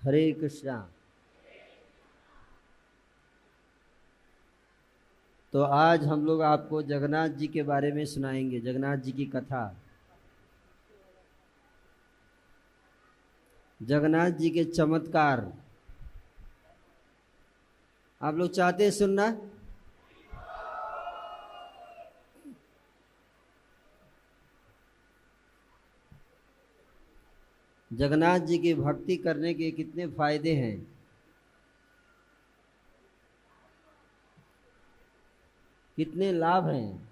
हरे कृष्णा। तो आज हम लोग आपको जगन्नाथ जी के बारे में सुनाएंगे, जगन्नाथ जी की कथा। जगन्नाथ जी के चमत्कार आप लोग चाहते हैं सुनना? जगन्नाथ जी की भक्ति करने के कितने फायदे हैं, कितने लाभ हैं।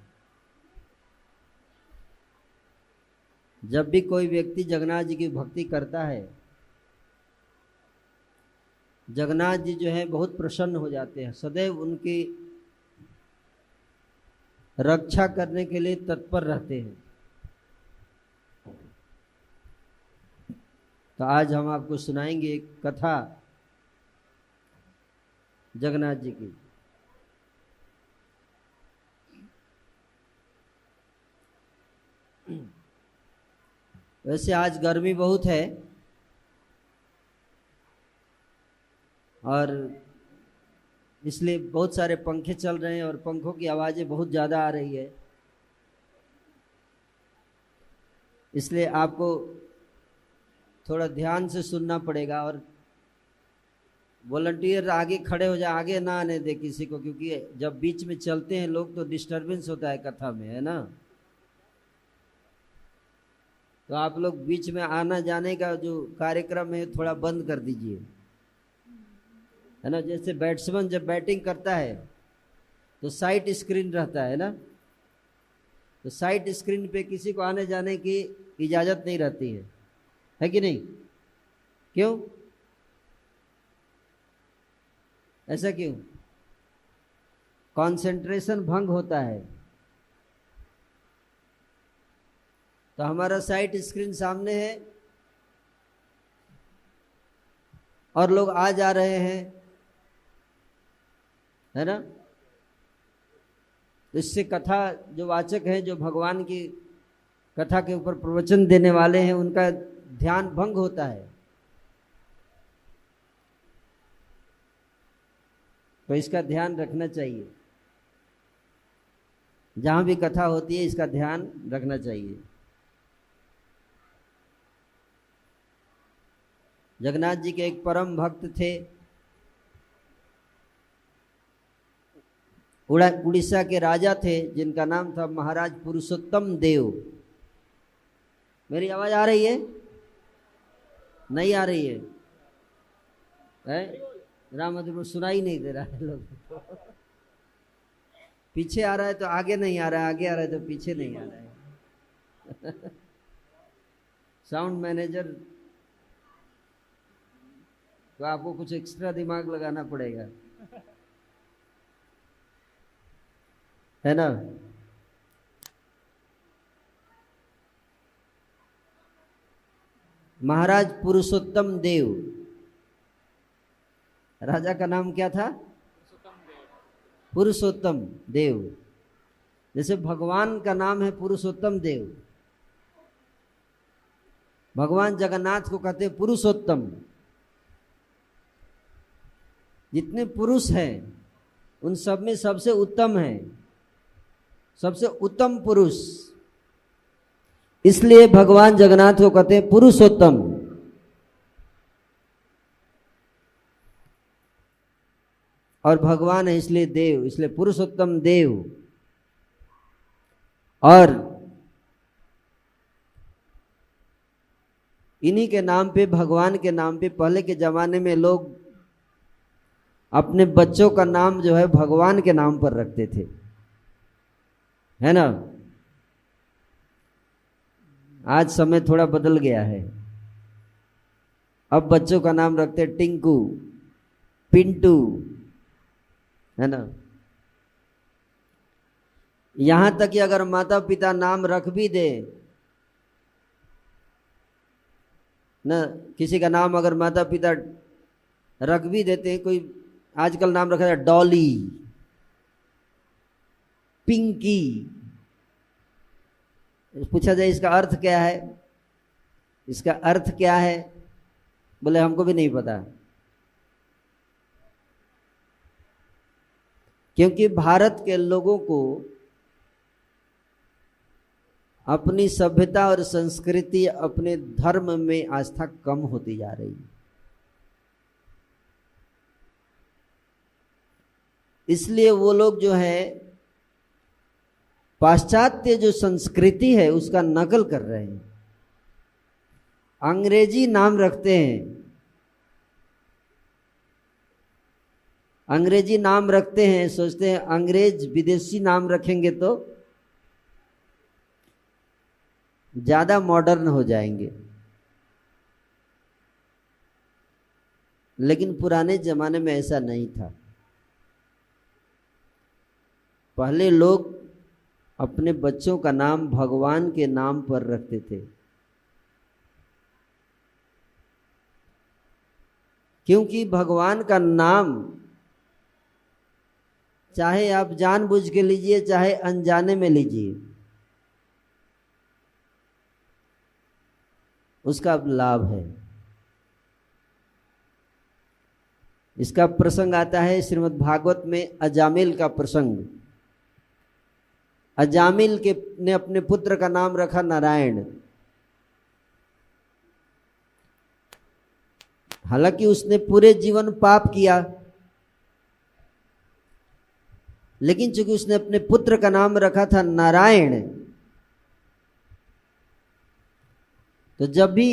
जब भी कोई व्यक्ति जगन्नाथ जी की भक्ति करता है, जगन्नाथ जी जो है बहुत प्रसन्न हो जाते हैं, सदैव उनकी रक्षा करने के लिए तत्पर रहते हैं। तो आज हम आपको सुनाएंगे एक कथा जगन्नाथ जी की। वैसे आज गर्मी बहुत है और इसलिए बहुत सारे पंखे चल रहे हैं और पंखों की आवाज़ें बहुत ज़्यादा आ रही है, इसलिए आपको थोड़ा ध्यान से सुनना पड़ेगा। और वॉलंटियर आगे खड़े हो जाए, आगे ना आने दे किसी को, क्योंकि जब बीच में चलते हैं लोग तो डिस्टरबेंस होता है कथा में, है ना। तो आप लोग बीच में आना जाने का जो कार्यक्रम है थोड़ा बंद कर दीजिए, है ना। जैसे बैट्समैन जब बैटिंग करता है तो साइड स्क्रीन रहता है ना, तो साइड स्क्रीन पे किसी को आने जाने की इजाज़त नहीं रहती है कि नहीं? क्यों ऐसा क्यों? कंसंट्रेशन भंग होता है। तो हमारा साइड स्क्रीन सामने है और लोग आ जा रहे हैं, है ना। तो इससे कथा जो वाचक हैं, जो भगवान की कथा के ऊपर प्रवचन देने वाले हैं, उनका ध्यान भंग होता है। तो इसका ध्यान रखना चाहिए, जहां भी कथा होती है इसका ध्यान रखना चाहिए। जगन्नाथ जी के एक परम भक्त थे, उड़ीसा के राजा थे, जिनका नाम था महाराज पुरुषोत्तम देव। मेरी आवाज आ रही है? नहीं आ रही है? राम मंदिर सुनाई नहीं दे रहा है लोग। पीछे आ रहा है तो आगे नहीं आ रहा है, आगे आ रहा है तो पीछे नहीं आ रहा है। साउंड मैनेजर तो आपको कुछ एक्स्ट्रा दिमाग लगाना पड़ेगा, है ना। महाराज पुरुषोत्तम देव, राजा का नाम क्या था? पुरुषोत्तम देव। जैसे भगवान का नाम है पुरुषोत्तम देव, भगवान जगन्नाथ को कहते हैं पुरुषोत्तम। जितने पुरुष हैं उन सब में सबसे उत्तम है, सबसे उत्तम पुरुष, इसलिए भगवान जगन्नाथ को कहते हैं पुरुषोत्तम। और भगवान है इसलिए देव, इसलिए पुरुषोत्तम देव। और इन्हीं के नाम पे, भगवान के नाम पे, पहले के जमाने में लोग अपने बच्चों का नाम जो है भगवान के नाम पर रखते थे, है ना। आज समय थोड़ा बदल गया है, अब बच्चों का नाम रखते टिंकू, पिंटू, है ना। यहां तक कि अगर माता पिता नाम रख भी दे ना, किसी का नाम अगर माता पिता रख भी देते हैं, कोई आजकल नाम रखा है डॉली, पिंकी, पूछा जाए इसका अर्थ क्या है, इसका अर्थ क्या है, बोले हमको भी नहीं पता। क्योंकि भारत के लोगों को अपनी सभ्यता और संस्कृति, अपने धर्म में आस्था कम होती जा रही है। इसलिए वो लोग जो है पाश्चात्य जो संस्कृति है उसका नकल कर रहे हैं, अंग्रेजी नाम रखते हैं, अंग्रेजी नाम रखते हैं, सोचते हैं अंग्रेज विदेशी नाम रखेंगे तो ज्यादा मॉडर्न हो जाएंगे। लेकिन पुराने जमाने में ऐसा नहीं था। पहले लोग अपने बच्चों का नाम भगवान के नाम पर रखते थे, क्योंकि भगवान का नाम चाहे आप जानबूझ के लीजिए चाहे अनजाने में लीजिए, उसका लाभ है। इसका प्रसंग आता है श्रीमद् भागवत में, अजामिल का प्रसंग। अजामिल के ने अपने पुत्र का नाम रखा नारायण। हालांकि उसने पूरे जीवन पाप किया, लेकिन चूंकि उसने अपने पुत्र का नाम रखा था नारायण, तो जब भी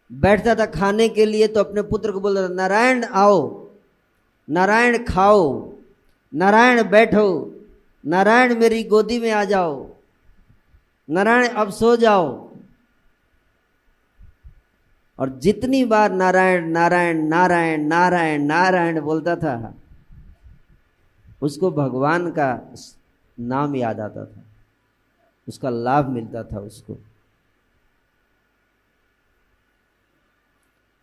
बैठता था खाने के लिए तो अपने पुत्र को बोलता था, नारायण आओ, नारायण खाओ, नारायण बैठो, नारायण मेरी गोदी में आ जाओ, नारायण अब सो जाओ। और जितनी बार नारायण नारायण नारायण नारायण नारायण बोलता था, उसको भगवान का नाम याद आता था, उसका लाभ मिलता था उसको।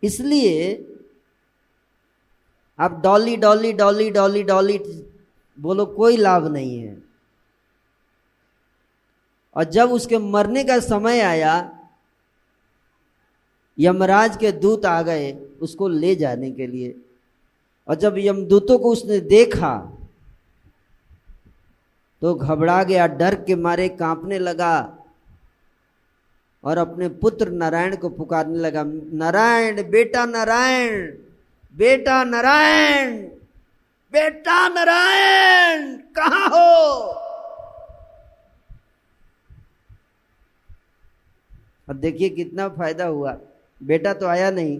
इसलिए आप डॉली डॉली डॉली डॉली डॉली बोलो कोई लाभ नहीं है। और जब उसके मरने का समय आया, यमराज के दूत आ गए उसको ले जाने के लिए, और जब यमदूतों को उसने देखा तो घबरा गया, डर के मारे कांपने लगा और अपने पुत्र नारायण को पुकारने लगा, नारायण, बेटा नारायण, बेटा नारायण, बेटा नारायण, कहाँ हो? अब देखिए कितना फायदा हुआ, बेटा तो आया नहीं,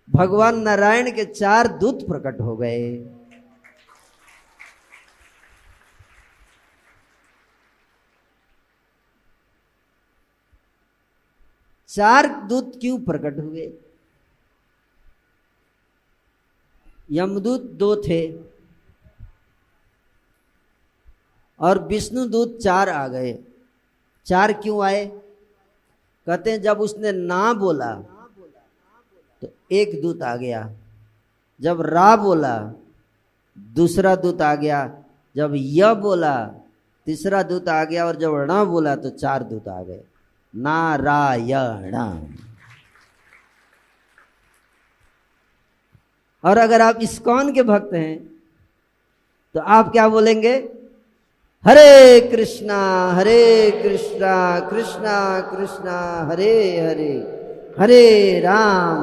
भगवान नारायण के 4 दूत प्रकट हो गए। चार दूत क्यों प्रकट हुए? यमदूत 2 थे और विष्णु दूत 4 आ गए। 4 क्यों आए? कहते हैं जब उसने ना बोला तो एक दूत आ गया, जब रा बोला दूसरा दूत आ गया, जब य बोला तीसरा दूत आ गया, और जब ण बोला तो 4 दूत आ गए। नारायण। और अगर आप इस्कॉन के भक्त हैं तो आप क्या बोलेंगे? हरे कृष्णा कृष्णा कृष्णा हरे हरे, हरे राम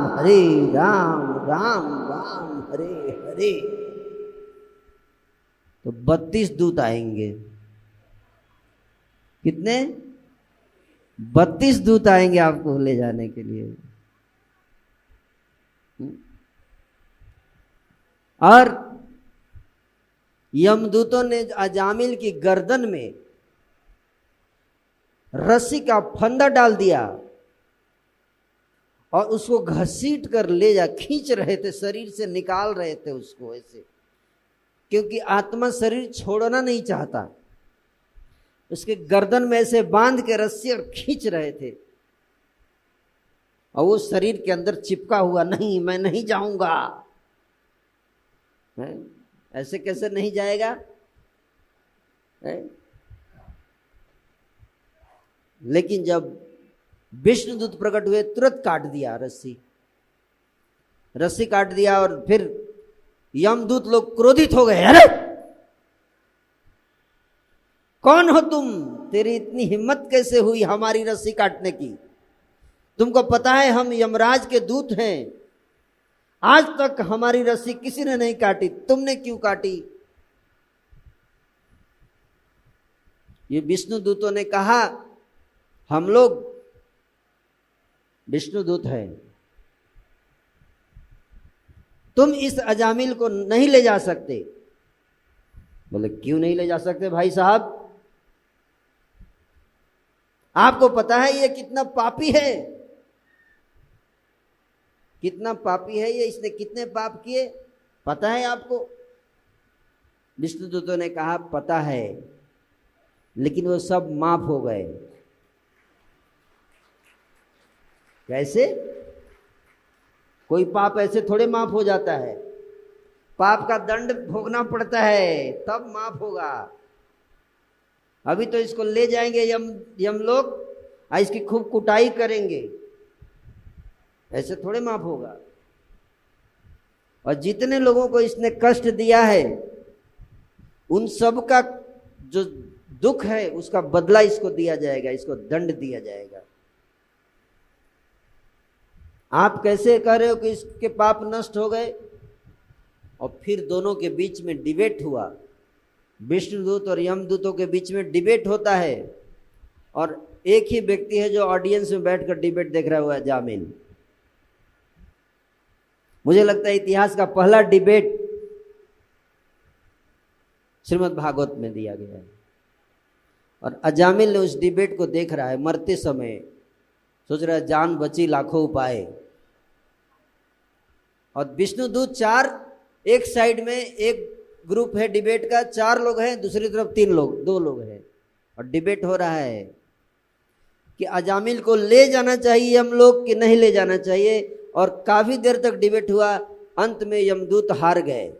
राम राम हरे हरे। तो 32 दूत आएंगे। कितने? 32 दूत आएंगे आपको ले जाने के लिए। और यमदूतों ने अजामिल की गर्दन में रस्सी का फंदा डाल दिया और उसको घसीट कर ले जा, खींच रहे थे, शरीर से निकाल रहे थे उसको ऐसे, क्योंकि आत्मा शरीर छोड़ना नहीं चाहता। उसके गर्दन में ऐसे बांध के रस्सी और खींच रहे थे, और वो शरीर के अंदर चिपका हुआ, नहीं मैं नहीं जाऊंगा। ऐसे कैसे नहीं जाएगा? लेकिन जब विष्णुदूत प्रकट हुए तुरंत काट दिया रस्सी काट दिया, और फिर यमदूत लोग क्रोधित हो गए। अरे कौन हो तुम? तेरी इतनी हिम्मत कैसे हुई हमारी रस्सी काटने की? तुमको पता है हम यमराज के दूत हैं, आज तक हमारी रस्सी किसी ने नहीं काटी, तुमने क्यों काटी? ये विष्णु दूतों ने कहा हम लोग विष्णु दूत हैं, तुम इस अजामिल को नहीं ले जा सकते। बोले क्यों नहीं ले जा सकते भाई साहब? आपको पता है ये कितना पापी है, कितना पापी है ये, इसने कितने पाप किए पता है आपको? विष्णुदूतों ने कहा पता है, लेकिन वो सब माफ हो गए। कैसे? कोई पाप ऐसे थोड़े माफ हो जाता है, पाप का दंड भोगना पड़ता है तब माफ होगा। अभी तो इसको ले जाएंगे यम लोग, इसकी खूब कुटाई करेंगे, ऐसे थोड़े माफ होगा। और जितने लोगों को इसने कष्ट दिया है उन सब का जो दुख है उसका बदला इसको दिया जाएगा, इसको दंड दिया जाएगा। आप कैसे कह रहे हो कि इसके पाप नष्ट हो गए? और फिर दोनों के बीच में डिबेट हुआ, विष्णुदूत और यमदूतों के बीच में डिबेट होता है, और एक ही व्यक्ति है जो ऑडियंस में बैठकर डिबेट देख रहा हुआ है, जामिल। मुझे लगता है इतिहास का पहला डिबेट श्रीमद् भागवत में दिया गया है, और अजामिल ने उस डिबेट को देख रहा है। मरते समय सोच रहा है जान बची लाखों उपाय, और विष्णुदूत 4 एक साइड में, एक ग्रुप है डिबेट का, 4 लोग हैं, दूसरी तरफ 2 लोग हैं, और डिबेट हो रहा है कि अजामिल को ले जाना चाहिए हम लोग कि नहीं ले जाना चाहिए। और काफी देर तक डिबेट हुआ। अंत में यमदूत हार गए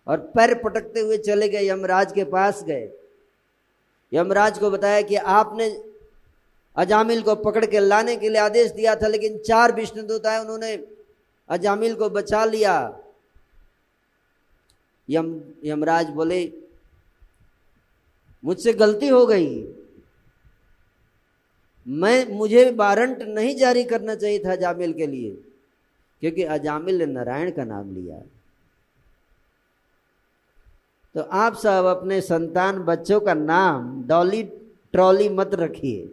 और पैर पटकते हुए चले गए, यमराज के पास गए। यमराज को बताया कि आपने अजामिल को पकड़ के लाने के लिए आदेश दिया था, लेकिन 4 विष्णुदूत आए, उन्होंने अजामिल को बचा लिया। यमराज बोले मुझसे गलती हो गई, मुझे वारंट नहीं जारी करना चाहिए था अजामिल के लिए, क्योंकि अजामिल ने नारायण का नाम लिया। तो आप सब अपने संतान बच्चों का नाम डॉली ट्रॉली मत रखिए,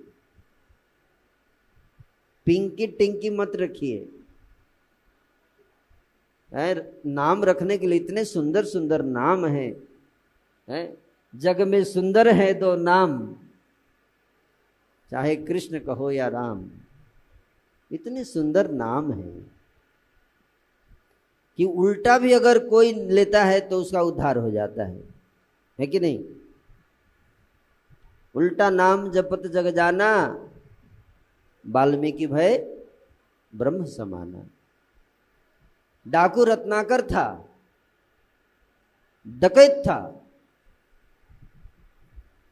पिंकी टिंकी मत रखिए। नाम रखने के लिए इतने सुंदर सुंदर नाम हैं, जग में सुंदर है 2 नाम, चाहे कृष्ण कहो या राम। इतने सुंदर नाम हैं कि उल्टा भी अगर कोई लेता है तो उसका उद्धार हो जाता है कि नहीं? उल्टा नाम जपत जग जाना, वाल्मीकि भय ब्रह्म समाना। डाकू रत्नाकर था, डकैत था,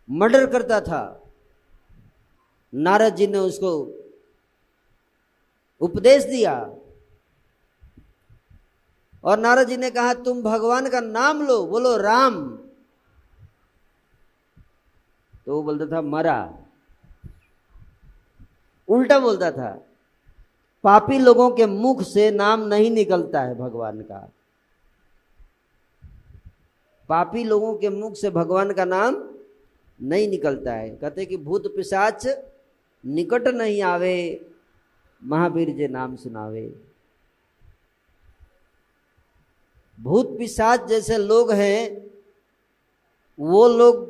मर्डर करता था। नारद जी ने उसको उपदेश दिया और नारद जी ने कहा तुम भगवान का नाम लो, बोलो राम। तो वो बोलता था मरा, उल्टा बोलता था। पापी लोगों के मुख से नाम नहीं निकलता है भगवान का, पापी लोगों के मुख से भगवान का नाम नहीं निकलता है। कहते कि भूत पिशाच निकट नहीं आवे, महावीर जे नाम सुनावे। भूत पिशाच जैसे लोग हैं वो लोग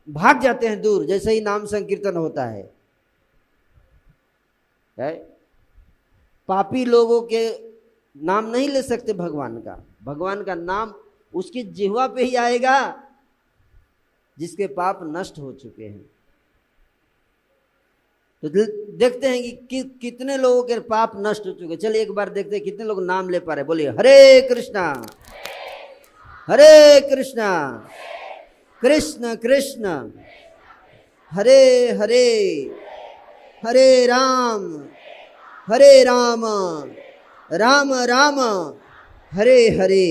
भाग जाते हैं दूर जैसे ही नाम संकीर्तन होता है। पापी लोगों के नाम नहीं ले सकते भगवान का। भगवान का नाम उसकी जिह्वा पे ही आएगा जिसके पाप नष्ट हो चुके हैं। तो देखते हैं कि कितने लोगों के पाप नष्ट हो चुके। चलिए एक बार देखते हैं कितने लोग नाम ले पा रहे। बोलिए हरे कृष्णा हरे कृष्णा कृष्ण कृष्ण हरे हरे, हरे राम राम राम हरे हरे।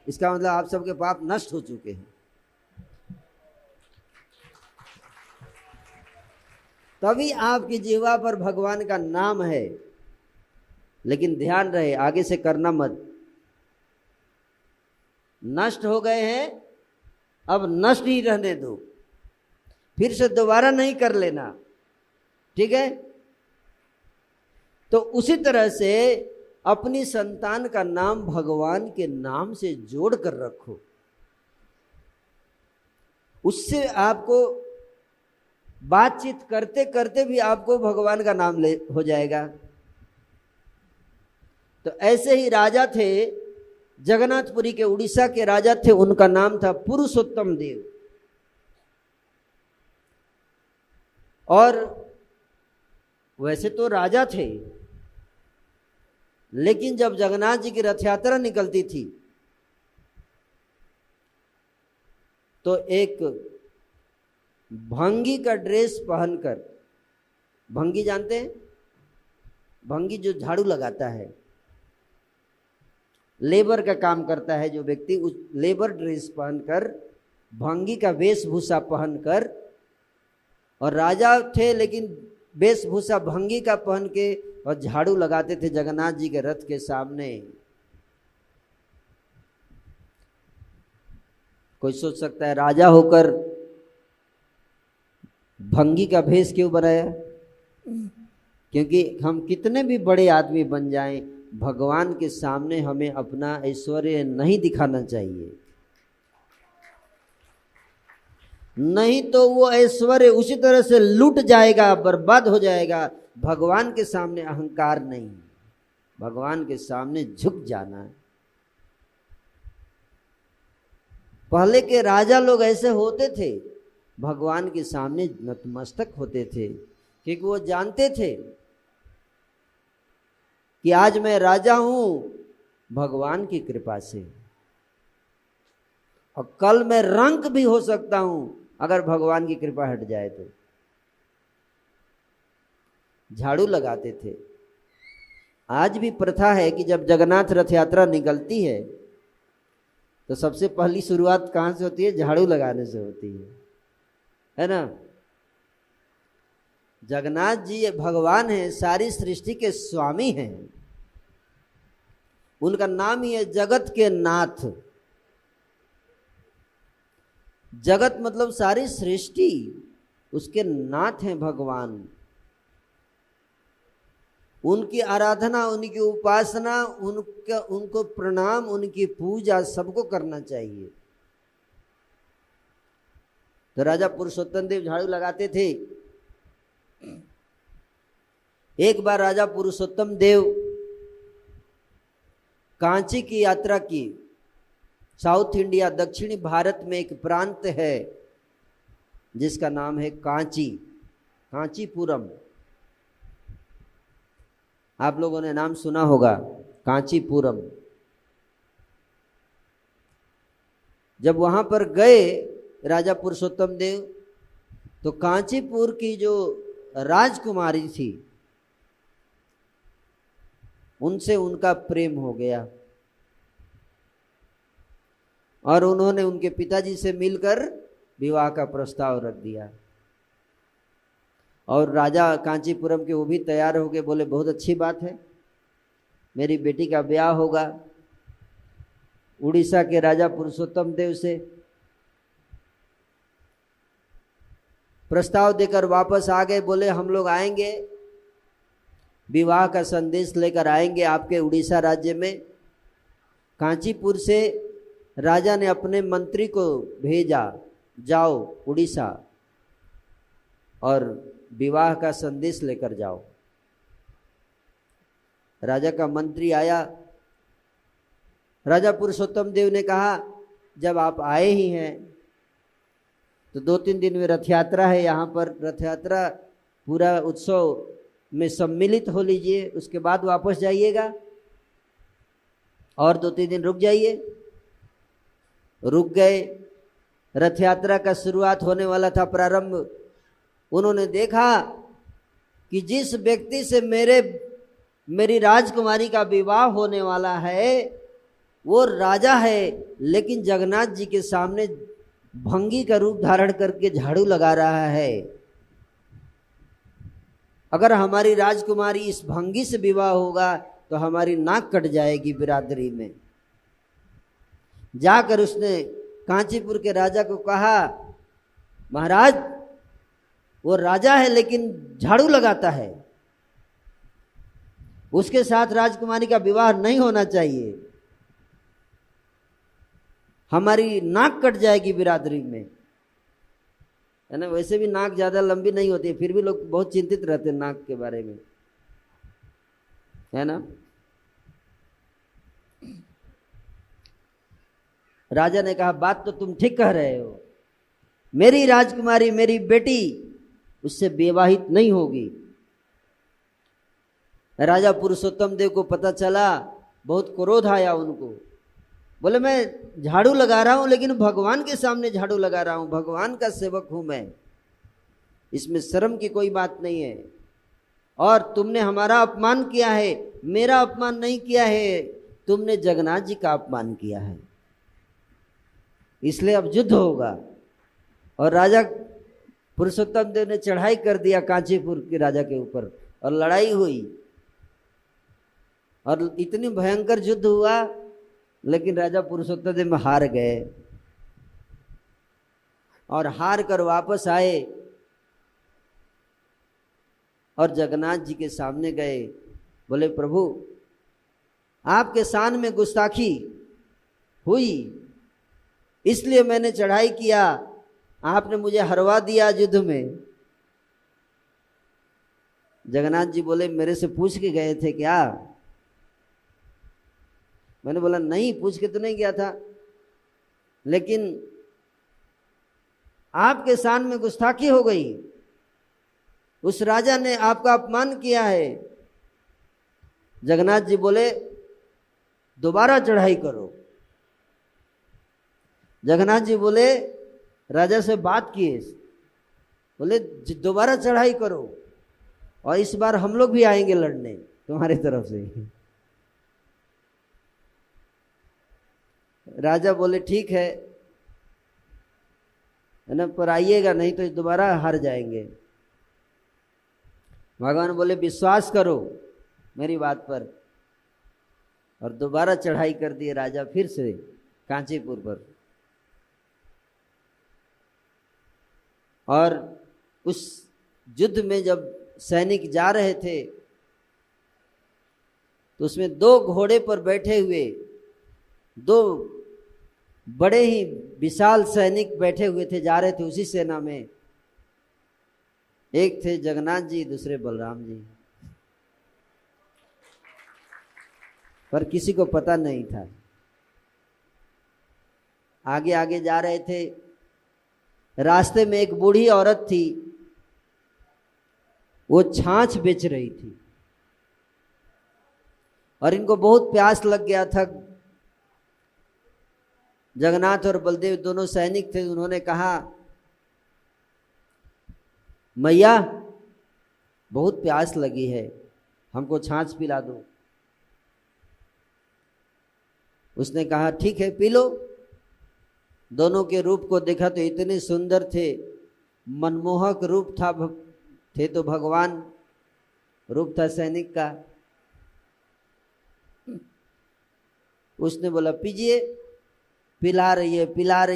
इसका मतलब आप सबके पाप नष्ट हो चुके हैं। तभी आपकी जीवा पर भगवान का नाम है। लेकिन ध्यान रहे आगे से करना मत। नष्ट हो गए हैं, अब नष्ट ही रहने दो, फिर से दोबारा नहीं कर लेना, ठीक है? तो उसी तरह से अपनी संतान का नाम भगवान के नाम से जोड़ कर रखो। उससे आपको बातचीत करते करते भी आपको भगवान का नाम ले हो जाएगा। तो ऐसे ही राजा थे, जगन्नाथपुरी के उड़ीसा के राजा थे, उनका नाम था पुरुषोत्तम देव। और वैसे तो राजा थे, लेकिन जब जगन्नाथ जी की रथ यात्रा निकलती थी तो एक भंगी का ड्रेस पहनकर, भंगी जानते हैं? भंगी जो झाड़ू लगाता है, लेबर का काम करता है जो व्यक्ति, उस लेबर ड्रेस पहनकर, भंगी का वेशभूषा पहनकर, और राजा थे लेकिन वेशभूषा भंगी का पहन के और झाड़ू लगाते थे जगन्नाथ जी के रथ के सामने। कोई सोच सकता है राजा होकर भंगी का भेष क्यों बनाया? क्योंकि हम कितने भी बड़े आदमी बन जाएं, भगवान के सामने हमें अपना ऐश्वर्य नहीं दिखाना चाहिए, नहीं तो वो ऐश्वर्य उसी तरह से लूट जाएगा, बर्बाद हो जाएगा। भगवान के सामने अहंकार नहीं, भगवान के सामने झुक जाना है। पहले के राजा लोग ऐसे होते थे, भगवान के सामने नतमस्तक होते थे, क्योंकि वो जानते थे कि आज मैं राजा हूं भगवान की कृपा से, और कल मैं रंक भी हो सकता हूं अगर भगवान की कृपा हट जाए तो। झाड़ू लगाते थे। आज भी प्रथा है कि जब जगन्नाथ रथ यात्रा निकलती है तो सबसे पहली शुरुआत कहां से होती है? झाड़ू लगाने से होती है ना। जगन्नाथ जी भगवान हैं, सारी सृष्टि के स्वामी हैं। उनका नाम ही है जगत के नाथ। जगत मतलब सारी सृष्टि, उसके नाथ हैं भगवान। उनकी आराधना, उनकी उपासना, उनको प्रणाम, उनकी पूजा सबको करना चाहिए। तो राजा पुरुषोत्तम देव झाड़ू लगाते थे। एक बार राजा पुरुषोत्तम देव कांची की यात्रा की। साउथ इंडिया, दक्षिणी भारत में एक प्रांत है जिसका नाम है कांची, कांचीपुरम। आप लोगों ने नाम सुना होगा, कांचीपुरम। जब वहां पर गए राजा पुरुषोत्तम देव, तो कांचीपुर की जो राजकुमारी थी उनसे उनका प्रेम हो गया, और उन्होंने उनके पिताजी से मिलकर विवाह का प्रस्ताव रख दिया। और राजा कांचीपुरम के वो भी तैयार हो गए, बोले बहुत अच्छी बात है, मेरी बेटी का ब्याह होगा। उड़ीसा के राजा पुरुषोत्तम देव से प्रस्ताव देकर वापस आ गए। बोले हम लोग आएंगे, विवाह का संदेश लेकर आएंगे आपके उड़ीसा राज्य में। कांचीपुर से राजा ने अपने मंत्री को भेजा, जाओ उड़ीसा और विवाह का संदेश लेकर जाओ। राजा का मंत्री आया। राजा पुरुषोत्तम देव ने कहा जब आप आए ही हैं तो 2-3 दिन में रथ यात्रा है, यहाँ पर रथ यात्रा पूरा उत्सव में सम्मिलित हो लीजिए, उसके बाद वापस जाइएगा और 2-3 दिन रुक जाइए। रुक गए। रथ यात्रा का शुरुआत होने वाला था, प्रारंभ। उन्होंने देखा कि जिस व्यक्ति से मेरी राजकुमारी का विवाह होने वाला है वो राजा है, लेकिन जगन्नाथ जी के सामने भंगी का रूप धारण करके झाड़ू लगा रहा है। अगर हमारी राजकुमारी इस भंगी से विवाह होगा तो हमारी नाक कट जाएगी बिरादरी में। जाकर उसने कांचीपुर के राजा को कहा, महाराज वो राजा है लेकिन झाड़ू लगाता है, उसके साथ राजकुमारी का विवाह नहीं होना चाहिए, हमारी नाक कट जाएगी बिरादरी में, है ना। वैसे भी नाक ज्यादा लंबी नहीं होती, फिर भी लोग बहुत चिंतित रहते हैं नाक के बारे में, है ना। राजा ने कहा बात तो तुम ठीक कह रहे हो, मेरी राजकुमारी, मेरी बेटी उससे विवाहित नहीं होगी। राजा पुरुषोत्तम देव को पता चला, बहुत क्रोध आया उनको। बोले मैं झाड़ू लगा रहा हूं लेकिन भगवान के सामने झाड़ू लगा रहा हूं, भगवान का सेवक हूं मैं, इसमें शर्म की कोई बात नहीं है। और तुमने हमारा अपमान किया है, मेरा अपमान नहीं किया है, तुमने जगन्नाथ जी का अपमान किया है, इसलिए अब युद्ध होगा। और राजा पुरुषोत्तम देव ने चढ़ाई कर दिया कांचीपुर के राजा के ऊपर और लड़ाई हुई और इतनी भयंकर युद्ध हुआ, लेकिन राजा पुरुषोत्तम देव हार गए। और हार कर वापस आए और जगन्नाथ जी के सामने गए। बोले प्रभु आपके शान में गुस्ताखी हुई, इसलिए मैंने चढ़ाई किया, आपने मुझे हरवा दिया युद्ध में। जगन्नाथ जी बोले मेरे से पूछ के गए थे क्या? मैंने बोला नहीं, पूछ के तो नहीं गया था, लेकिन आपके शान में गुस्ताखी हो गई, उस राजा ने आपका अपमान किया है, जगन्नाथ जी बोले दोबारा चढ़ाई करो। जगन्नाथ जी बोले राजा से बात किए, बोले दोबारा चढ़ाई करो और इस बार हम लोग भी आएंगे लड़ने तुम्हारी तरफ से। राजा बोले ठीक है ना, पर आइएगा नहीं तो दोबारा हार जाएंगे। भगवान बोले विश्वास करो मेरी बात पर, और दोबारा चढ़ाई कर दिए राजा फिर से कांचीपुर पर। और उस युद्ध में जब सैनिक जा रहे थे तो उसमें 2 घोड़े पर बैठे हुए 2 बड़े ही विशाल सैनिक बैठे हुए थे, जा रहे थे उसी सेना में। एक थे जगन्नाथ जी, दूसरे बलराम जी, पर किसी को पता नहीं था। आगे आगे जा रहे थे, रास्ते में एक बूढ़ी औरत थी, वो छाछ बेच रही थी और इनको बहुत प्यास लग गया था। जगन्नाथ और बलदेव दोनों सैनिक थे, उन्होंने कहा मैया बहुत प्यास लगी है, हमको छाछ पिला दो। उसने कहा ठीक है पी लो। दोनों के रूप को देखा तो इतने सुंदर थे, मनमोहक रूप था, थे तो भगवान रूप था सैनिक का। उसने बोला पीजिए, पिला रही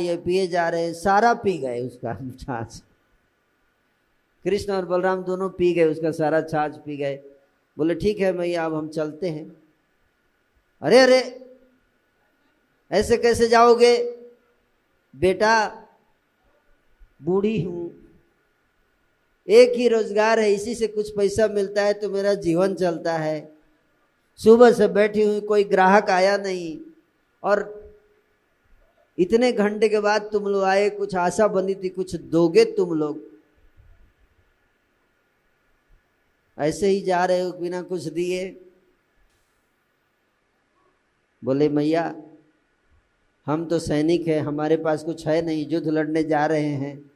है पिए जा रहे हैं, सारा पी गए उसका छाछ। कृष्ण और बलराम दोनों पी गए, उसका सारा छाछ पी गए। बोले ठीक है मैया अब हम चलते हैं। अरे अरे ऐसे कैसे जाओगे बेटा, बूढ़ी हूं, एक ही रोजगार है, इसी से कुछ पैसा मिलता है तो मेरा जीवन चलता है। सुबह से बैठी हुई, कोई ग्राहक आया नहीं, और इतने घंटे के बाद तुम लोग आए, कुछ आशा बनी थी कुछ दोगे तुम लोग, ऐसे ही जा रहे हो बिना कुछ दिए। बोले मैया हम तो सैनिक हैं, हमारे पास कुछ है नहीं, युद्ध लड़ने जा रहे हैं,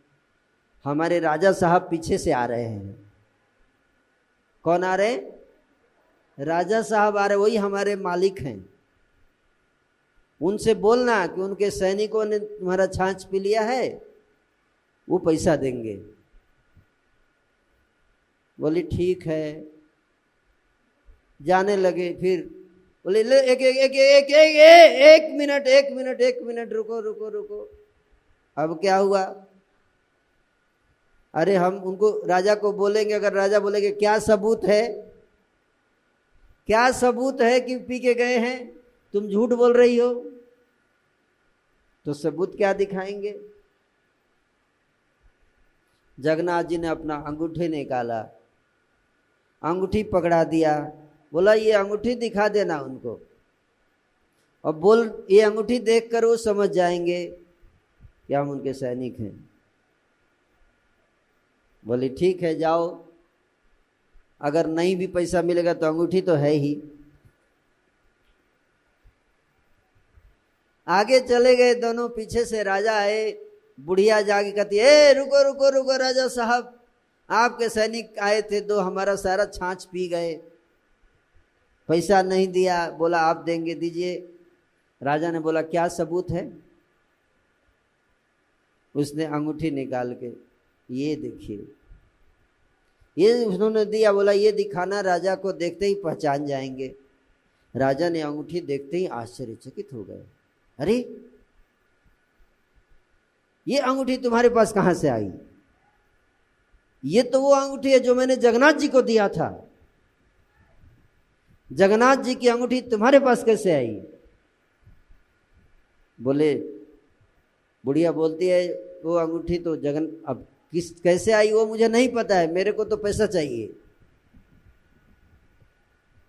हमारे राजा साहब पीछे से आ रहे हैं। कौन आ रहे? राजा साहब आ रहे, वही हमारे मालिक हैं। उनसे बोलना कि उनके सैनिकों ने तुम्हारा छाछ पी लिया है, वो पैसा देंगे। बोली ठीक है, जाने लगे। फिर बोले ले एक मिनट रुको। अब क्या हुआ? अरे हम उनको राजा को बोलेंगे, अगर राजा बोलेंगे क्या सबूत है कि पी के गए हैं, तुम झूठ बोल रही हो, तो सबूत क्या दिखाएंगे? जगन्नाथ जी ने अपना अंगूठी निकाला, अंगूठी पकड़ा दिया, बोला ये अंगूठी दिखा देना उनको, और बोल ये अंगूठी देखकर वो समझ जाएंगे कि हम उनके सैनिक हैं। बोली ठीक है जाओ, अगर नहीं भी पैसा मिलेगा तो अंगूठी तो है ही। आगे चले गए दोनों, पीछे से राजा आए, बुढ़िया जाके कहती है रुको राजा साहब, आपके सैनिक आए थे दो, हमारा सारा छाछ पी गए, पैसा नहीं दिया। बोला आप देंगे, दीजिए। राजा ने बोला क्या सबूत है? उसने अंगूठी निकाल के ये देखिए, ये उन्होंने दिया। बोला ये दिखाना, राजा को देखते ही पहचान जाएंगे। राजा ने अंगूठी देखते ही आश्चर्यचकित हो गए, अरे ये अंगूठी तुम्हारे पास कहां से आई? ये तो वो अंगूठी है जो मैंने जगन्नाथ जी को दिया था। जगन्नाथ जी की अंगूठी तुम्हारे पास कैसे आई? बोले, बुढ़िया बोलती है वो अंगूठी तो अब कैसे आई वो मुझे नहीं पता है, मेरे को तो पैसा चाहिए।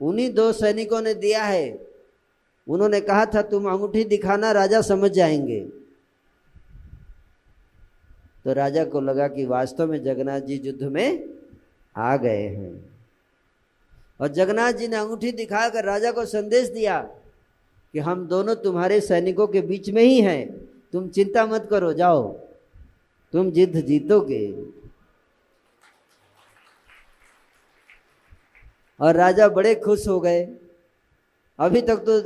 उन्हीं दो सैनिकों ने दिया है, उन्होंने कहा था तुम अंगूठी दिखाना, राजा समझ जाएंगे। तो राजा को लगा कि वास्तव में जगन्नाथ जी युद्ध में आ गए हैं, और जगन्नाथ जी ने अंगूठी दिखाकर राजा को संदेश दिया कि हम दोनों तुम्हारे सैनिकों के बीच में ही हैं, तुम चिंता मत करो, जाओ तुम युद्ध जीतोगे। और राजा बड़े खुश हो गए। अभी तक तो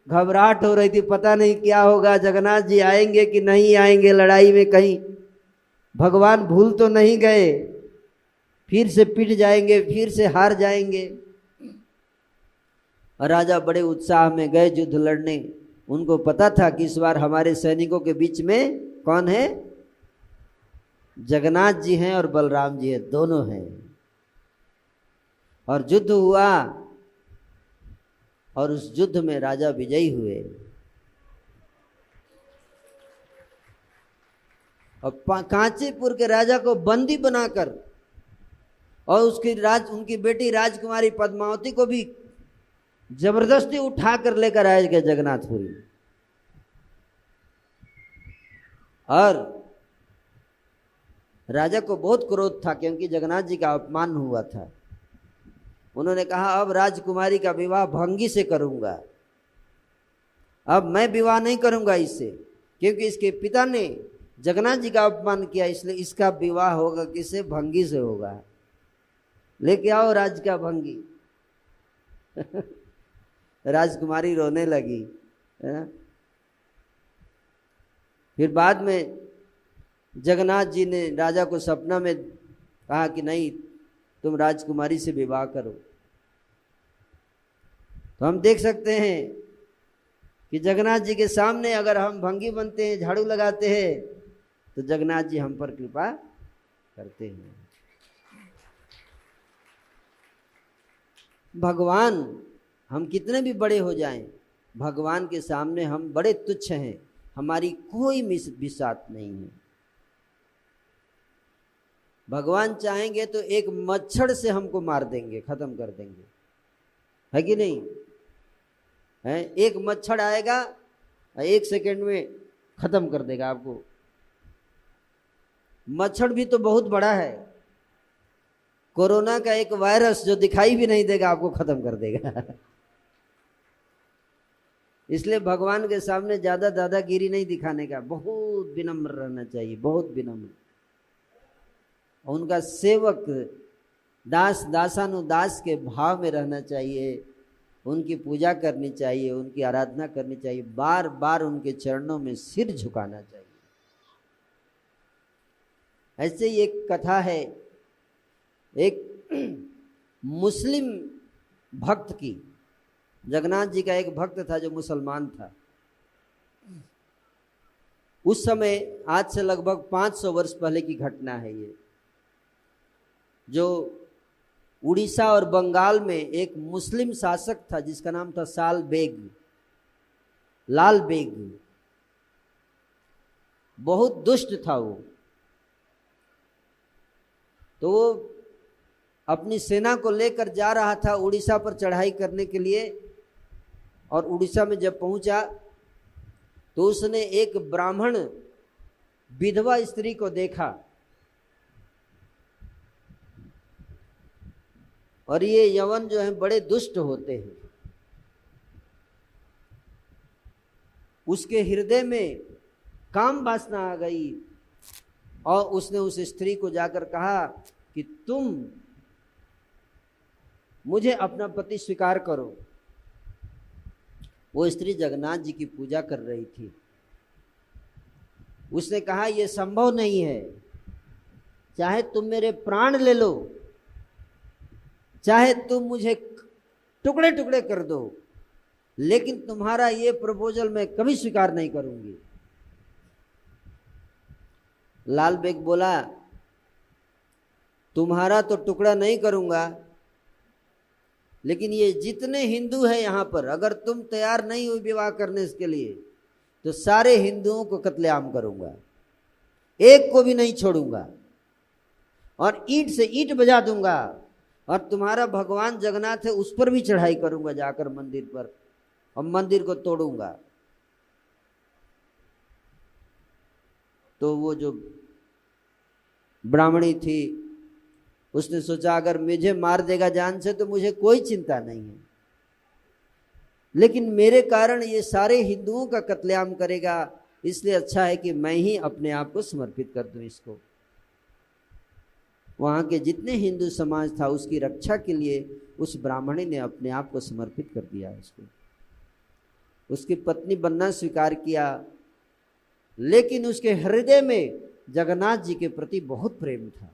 घबराहट हो रही थी, पता नहीं क्या होगा, जगन्नाथ जी आएंगे कि नहीं आएंगे लड़ाई में, कहीं भगवान भूल तो नहीं गए, फिर से पिट जाएंगे, फिर से हार जाएंगे। और राजा बड़े उत्साह में गए युद्ध लड़ने। उनको पता था कि इस बार हमारे सैनिकों के बीच में कौन है, जगन्नाथ जी हैं और बलराम जी हैं, दोनों हैं। और युद्ध हुआ और उस युद्ध में राजा विजयी हुए। और कांचीपुर के राजा को बंदी बनाकर और उनकी बेटी राजकुमारी पद्मावती को भी जबरदस्ती उठाकर लेकर आए गए जगन्नाथपुरी। और राजा को बहुत क्रोध था क्योंकि जगन्नाथ जी का अपमान हुआ था। उन्होंने कहा अब राजकुमारी का विवाह भंगी से करूंगा, अब मैं विवाह नहीं करूंगा इससे, क्योंकि इसके पिता ने जगन्नाथ जी का अपमान किया, इसलिए इसका विवाह होगा किससे, भंगी से होगा। लेके आओ राज का भंगी। राजकुमारी रोने लगी। फिर बाद में जगन्नाथ जी ने राजा को सपना में कहा कि नहीं, तुम राजकुमारी से विवाह करो। तो हम देख सकते हैं कि जगन्नाथ जी के सामने अगर हम भंगी बनते हैं, झाड़ू लगाते हैं, तो जगन्नाथ जी हम पर कृपा करते हैं। भगवान, हम कितने भी बड़े हो जाएं, भगवान के सामने हम बड़े तुच्छ हैं, हमारी कोई बिसात नहीं है। भगवान चाहेंगे तो एक मच्छर से हमको मार देंगे, खत्म कर देंगे, है कि नहीं है? एक मच्छर आएगा, 1 सेकंड में खत्म कर देगा आपको। मच्छर भी तो बहुत बड़ा है, कोरोना का एक वायरस जो दिखाई भी नहीं देगा आपको खत्म कर देगा। इसलिए भगवान के सामने ज्यादा दादागिरी नहीं दिखाने का, बहुत विनम्र रहना चाहिए, बहुत विनम्र। उनका सेवक दास दासानुदास के भाव में रहना चाहिए, उनकी पूजा करनी चाहिए, उनकी आराधना करनी चाहिए, बार बार उनके चरणों में सिर झुकाना चाहिए। ऐसे ही एक कथा है, एक मुस्लिम भक्त की। जगन्नाथ जी का एक भक्त था जो मुसलमान था। उस समय, आज से लगभग 500 वर्ष पहले की घटना है ये, जो उड़ीसा और बंगाल में एक मुस्लिम शासक था जिसका नाम था लाल बेग। बहुत दुष्ट था वो। तो वो अपनी सेना को लेकर जा रहा था उड़ीसा पर चढ़ाई करने के लिए। और उड़ीसा में जब पहुंचा तो उसने एक ब्राह्मण विधवा स्त्री को देखा। और ये यवन जो है बड़े दुष्ट होते हैं। उसके हृदय में काम वासना आ गई और उसने उस स्त्री को जाकर कहा कि तुम मुझे अपना पति स्वीकार करो। वो स्त्री जगन्नाथ जी की पूजा कर रही थी। उसने कहा यह संभव नहीं है, चाहे तुम मेरे प्राण ले लो, चाहे तुम मुझे टुकड़े टुकड़े कर दो, लेकिन तुम्हारा ये प्रपोजल मैं कभी स्वीकार नहीं करूंगी। लाल बेग बोला, तुम्हारा तो टुकड़ा नहीं करूंगा, लेकिन ये जितने हिंदू हैं यहां पर, अगर तुम तैयार नहीं हुई विवाह करने के लिए तो सारे हिंदुओं को कत्लेआम करूंगा, एक को भी नहीं छोड़ूंगा और ईंट से ईंट बजा दूंगा। और तुम्हारा भगवान जगन्नाथ है उस पर भी चढ़ाई करूंगा जाकर मंदिर पर, और मंदिर को तोड़ूंगा। तो वो जो ब्राह्मणी थी उसने सोचा अगर मुझे मार देगा जान से तो मुझे कोई चिंता नहीं है, लेकिन मेरे कारण ये सारे हिंदुओं का कत्लेआम करेगा, इसलिए अच्छा है कि मैं ही अपने आप को समर्पित कर दूं इसको। वहां के जितने हिंदू समाज था उसकी रक्षा के लिए उस ब्राह्मणी ने अपने आप को समर्पित कर दिया उसको। उसकी पत्नी बनना स्वीकार किया, लेकिन उसके हृदय में जगन्नाथ जी के प्रति बहुत प्रेम था।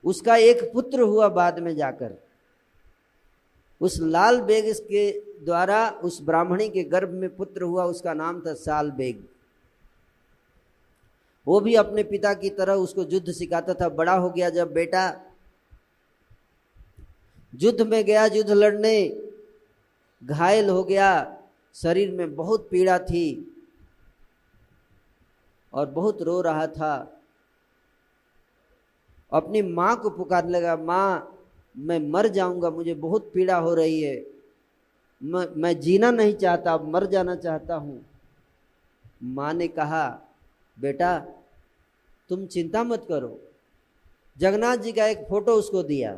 उसका एक पुत्र हुआ बाद में जाकर, उस लाल बेग के द्वारा उस ब्राह्मणी के गर्भ में पुत्र हुआ, उसका नाम था साल बेग। वो भी अपने पिता की तरह उसको युद्ध सिखाता था। बड़ा हो गया जब बेटा, युद्ध में गया, युद्ध लड़ने, घायल हो गया, शरीर में बहुत पीड़ा थी और बहुत रो रहा था। अपनी माँ को पुकारने लगा, माँ मैं मर जाऊंगा, मुझे बहुत पीड़ा हो रही है, मैं जीना नहीं चाहता, मर जाना चाहता हूं। माँ ने कहा, बेटा तुम चिंता मत करो। जगन्नाथ जी का एक फोटो उसको दिया,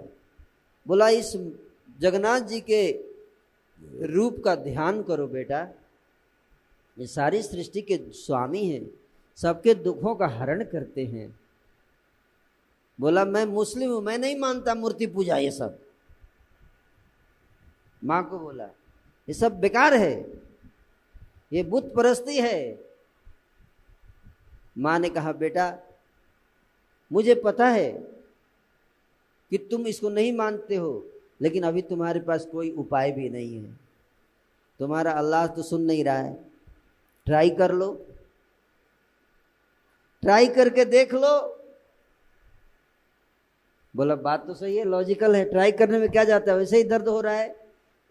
बोला इस जगन्नाथ जी के रूप का ध्यान करो बेटा, ये सारी सृष्टि के स्वामी हैं, सबके दुखों का हरण करते हैं। बोला मैं मुस्लिम हूं, मैं नहीं मानता मूर्ति पूजा ये सब। माँ को बोला ये सब बेकार है, ये बुत परस्ती है। माँ ने कहा, बेटा मुझे पता है कि तुम इसको नहीं मानते हो, लेकिन अभी तुम्हारे पास कोई उपाय भी नहीं है। तुम्हारा अल्लाह तो सुन नहीं रहा है, ट्राई कर लो, ट्राई करके देख लो। बोला बात तो सही है, लॉजिकल है, ट्राई करने में क्या जाता है, वैसे ही दर्द हो रहा है।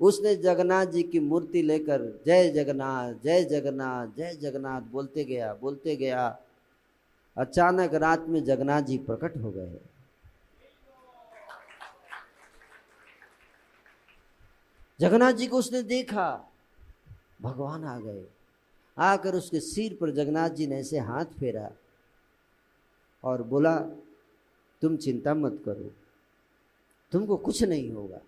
उसने जगन्नाथ जी की मूर्ति लेकर जय जगन्नाथ जय जगन्नाथ जय जगन्नाथ बोलते गया, बोलते गया। अचानक रात में जगन्नाथ जी प्रकट हो गए। जगन्नाथ जी को उसने देखा, भगवान आ गए। आकर उसके सिर पर जगन्नाथ जी ने ऐसे हाथ फेरा और बोला, तुम चिंता मत करो, तुमको कुछ नहीं होगा।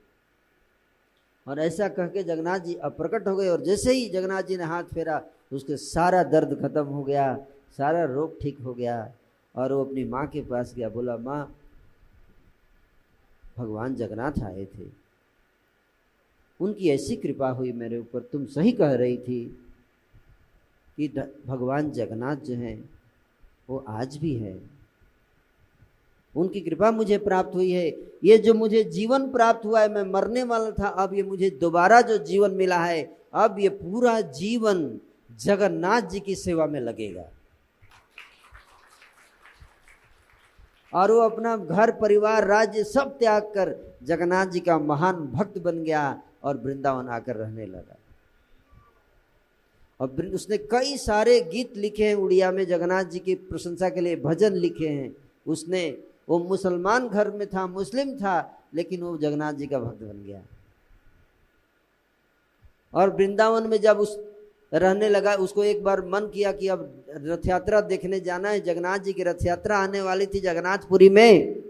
और ऐसा कह के जगन्नाथ जी अप्रकट हो गए। और जैसे ही जगन्नाथ जी ने हाथ फेरा, उसके सारा दर्द खत्म हो गया, सारा रोग ठीक हो गया। और वो अपनी माँ के पास गया, बोला माँ भगवान जगन्नाथ आए थे, उनकी ऐसी कृपा हुई मेरे ऊपर, तुम सही कह रही थी कि भगवान जगन्नाथ जो हैं वो आज भी है, उनकी कृपा मुझे प्राप्त हुई है। ये जो मुझे जीवन प्राप्त हुआ है, मैं मरने वाला था, अब ये मुझे दोबारा जो जीवन मिला है, अब ये पूरा जीवन जगन्नाथ जी की सेवा में लगेगा। और वो अपना घर परिवार राज्य सब त्याग कर जगन्नाथ जी का महान भक्त बन गया और वृंदावन आकर रहने लगा। और उसने कई सारे गीत लिखे हैं उड़िया में, जगन्नाथ जी की प्रशंसा के लिए भजन लिखे हैं उसने। वो मुसलमान घर में था, मुस्लिम था, लेकिन वो जगन्नाथ जी का भक्त बन गया। और वृंदावन में जब उस रहने लगा, उसको एक बार मन किया कि अब रथ यात्रा देखने जाना है। जगन्नाथ जी की रथ यात्रा आने वाली थी जगन्नाथपुरी में,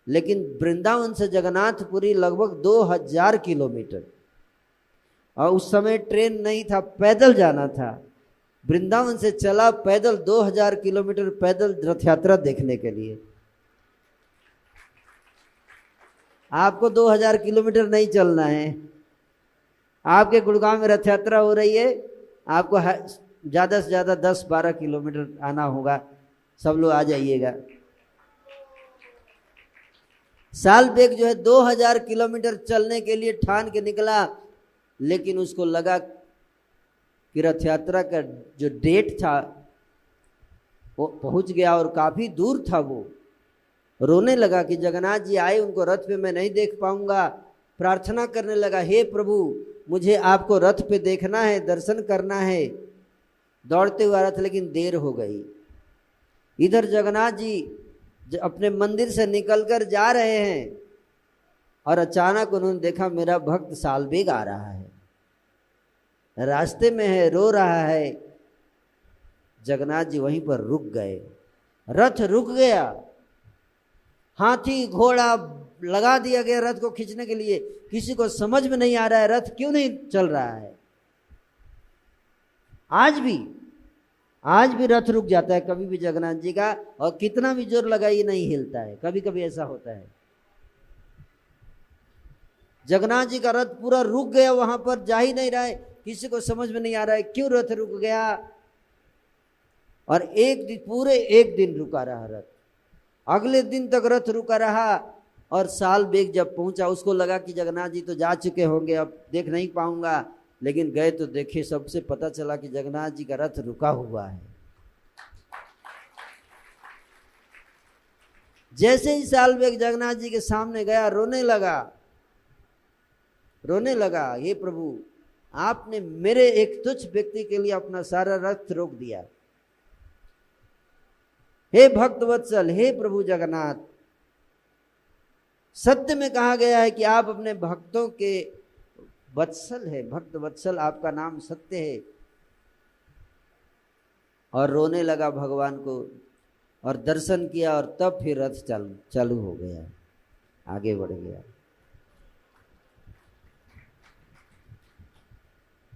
लेकिन वृंदावन से जगन्नाथपुरी लगभग 2000 किलोमीटर, और उस समय ट्रेन नहीं था, पैदल जाना था। वृंदावन से चला पैदल 2000 किलोमीटर पैदल रथ यात्रा देखने के लिए। आपको 2000 किलोमीटर नहीं चलना है। आपके गुड़गांव में रथ यात्रा हो रही है, आपको ज़्यादा से ज़्यादा 10-12 किलोमीटर आना होगा। सब लोग आ जाइएगा। साल बेग जो है 2000 किलोमीटर चलने के लिए ठान के निकला, लेकिन उसको लगा कि रथ यात्रा का जो डेट था वो पहुंच गया और काफ़ी दूर था। वो रोने लगा कि जगन्नाथ जी आए, उनको रथ पे मैं नहीं देख पाऊंगा। प्रार्थना करने लगा, हे प्रभु मुझे आपको रथ पे देखना है, दर्शन करना है। दौड़ते हुआ रथ, लेकिन देर हो गई। इधर जगन्नाथ जी अपने मंदिर से निकलकर जा रहे हैं और अचानक उन्होंने देखा मेरा भक्त सालबेग आ रहा है, रास्ते में है, रो रहा है। जगन्नाथ जी वहीं पर रुक गए रथ रुक गया, हाथी घोड़ा लगा दिया गया रथ को खींचने के लिए। किसी को समझ में नहीं आ रहा है रथ क्यों नहीं चल रहा है। आज भी रथ रुक जाता है कभी भी जगन्नाथ जी का, और कितना भी जोर लगाइए नहीं हिलता है। कभी कभी ऐसा होता है, जगन्नाथ जी का रथ पूरा रुक गया, वहां पर जा ही नहीं रहा है। किसी को समझ में नहीं आ रहा है क्यों रथ रुक गया। और पूरे एक दिन रुका रहा रथ। अगले दिन तक रथ रुका रहा, और साल बेग जब पहुंचा उसको लगा कि जगन्नाथ जी तो जा चुके होंगे, अब देख नहीं पाऊंगा। लेकिन गए तो देखे, सबसे पता चला कि जगन्नाथ जी का रथ रुका हुआ है। जैसे ही साल बेग जगन्नाथ जी के सामने गया, रोने लगा, हे प्रभु, आपने मेरे एक तुच्छ व्यक्ति के लिए अपना सारा रथ रोक दिया। हे भक्त वत्सल, हे प्रभु जगन्नाथ, सत्य में कहा गया है कि आप अपने भक्तों के वत्सल है, भक्त वत्सल आपका नाम सत्य है। और रोने लगा भगवान को, और दर्शन किया, और तब फिर रथ चालू हो गया, आगे बढ़ गया।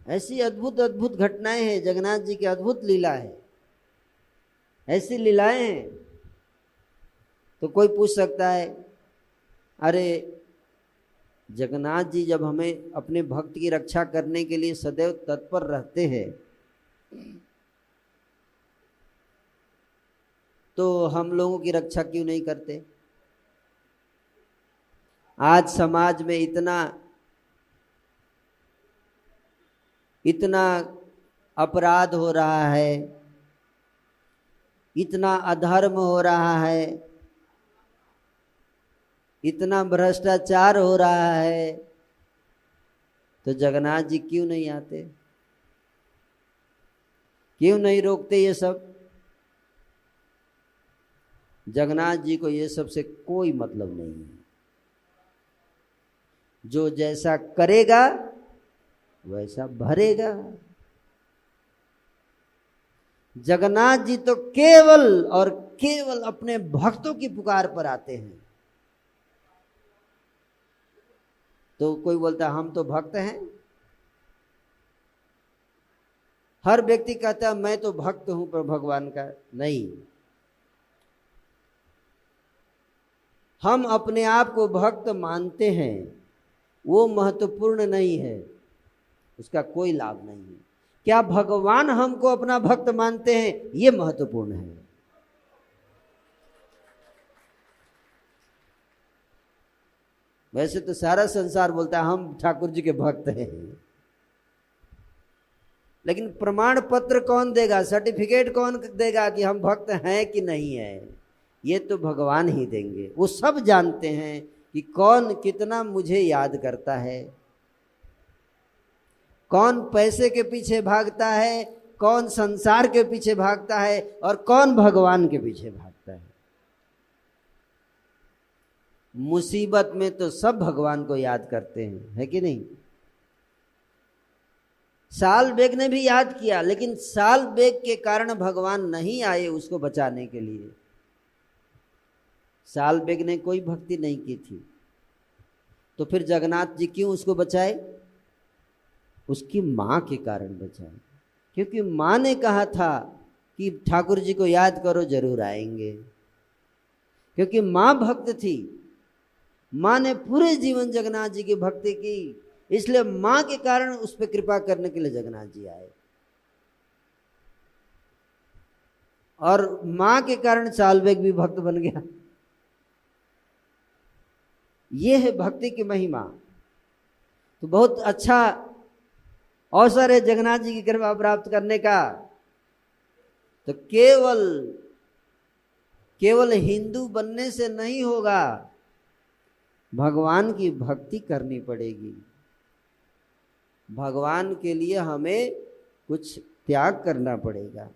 ऐसी अद्भुत अद्भुत घटनाएं हैं, जगन्नाथ जी की अद्भुत लीला है। ऐसी लीलाएं हैं तो कोई पूछ सकता है, अरे जगन्नाथ जी जब हमें अपने भक्त की रक्षा करने के लिए सदैव तत्पर रहते हैं, तो हम लोगों की रक्षा क्यों नहीं करते। आज समाज में इतना अपराध हो रहा है, इतना अधर्म हो रहा है, इतना भ्रष्टाचार हो रहा है, तो जगन्नाथ जी क्यों नहीं आते, क्यों नहीं रोकते ये सब। जगन्नाथ जी को ये सब से कोई मतलब नहीं है। जो जैसा करेगा वैसा भरेगा। जगन्नाथ जी तो केवल और केवल अपने भक्तों की पुकार पर आते हैं। तो कोई बोलता हम तो भक्त हैं, हर व्यक्ति कहता है मैं तो भक्त हूं पर भगवान का नहीं। हम अपने आप को भक्त मानते हैं, वो महत्वपूर्ण नहीं है, उसका कोई लाभ नहीं है। क्या भगवान हमको अपना भक्त मानते हैं, ये महत्वपूर्ण है। वैसे तो सारा संसार बोलता है हम ठाकुर जी के भक्त हैं, लेकिन प्रमाण पत्र कौन देगा, सर्टिफिकेट कौन देगा कि हम भक्त हैं कि नहीं है, ये तो भगवान ही देंगे। वो सब जानते हैं कि कौन कितना मुझे याद करता है, कौन पैसे के पीछे भागता है, कौन संसार के पीछे भागता है, और कौन भगवान के पीछे भागता है। मुसीबत में तो सब भगवान को याद करते हैं, है कि नहीं। साल बेग ने भी याद किया, लेकिन साल बेग के कारण भगवान नहीं आए उसको बचाने के लिए। साल बेग ने कोई भक्ति नहीं की थी, तो फिर जगन्नाथ जी क्यों उसको बचाए। उसकी मां के कारण बचाए, क्योंकि मां ने कहा था कि ठाकुर जी को याद करो जरूर आएंगे। क्योंकि मां भक्त थी, मां ने पूरे जीवन जगन्नाथ जी की भक्ति की, इसलिए मां के कारण उस पर कृपा करने के लिए जगन्नाथ जी आए। और मां के कारण साल बेग भी भक्त बन गया। ये है भक्ति की महिमा। तो बहुत अच्छा अवसर है जगन्नाथ जी की कृपा प्राप्त करने का। तो केवल हिंदू बनने से नहीं होगा, भगवान की भक्ति करनी पड़ेगी। भगवान के लिए हमें कुछ त्याग करना पड़ेगा,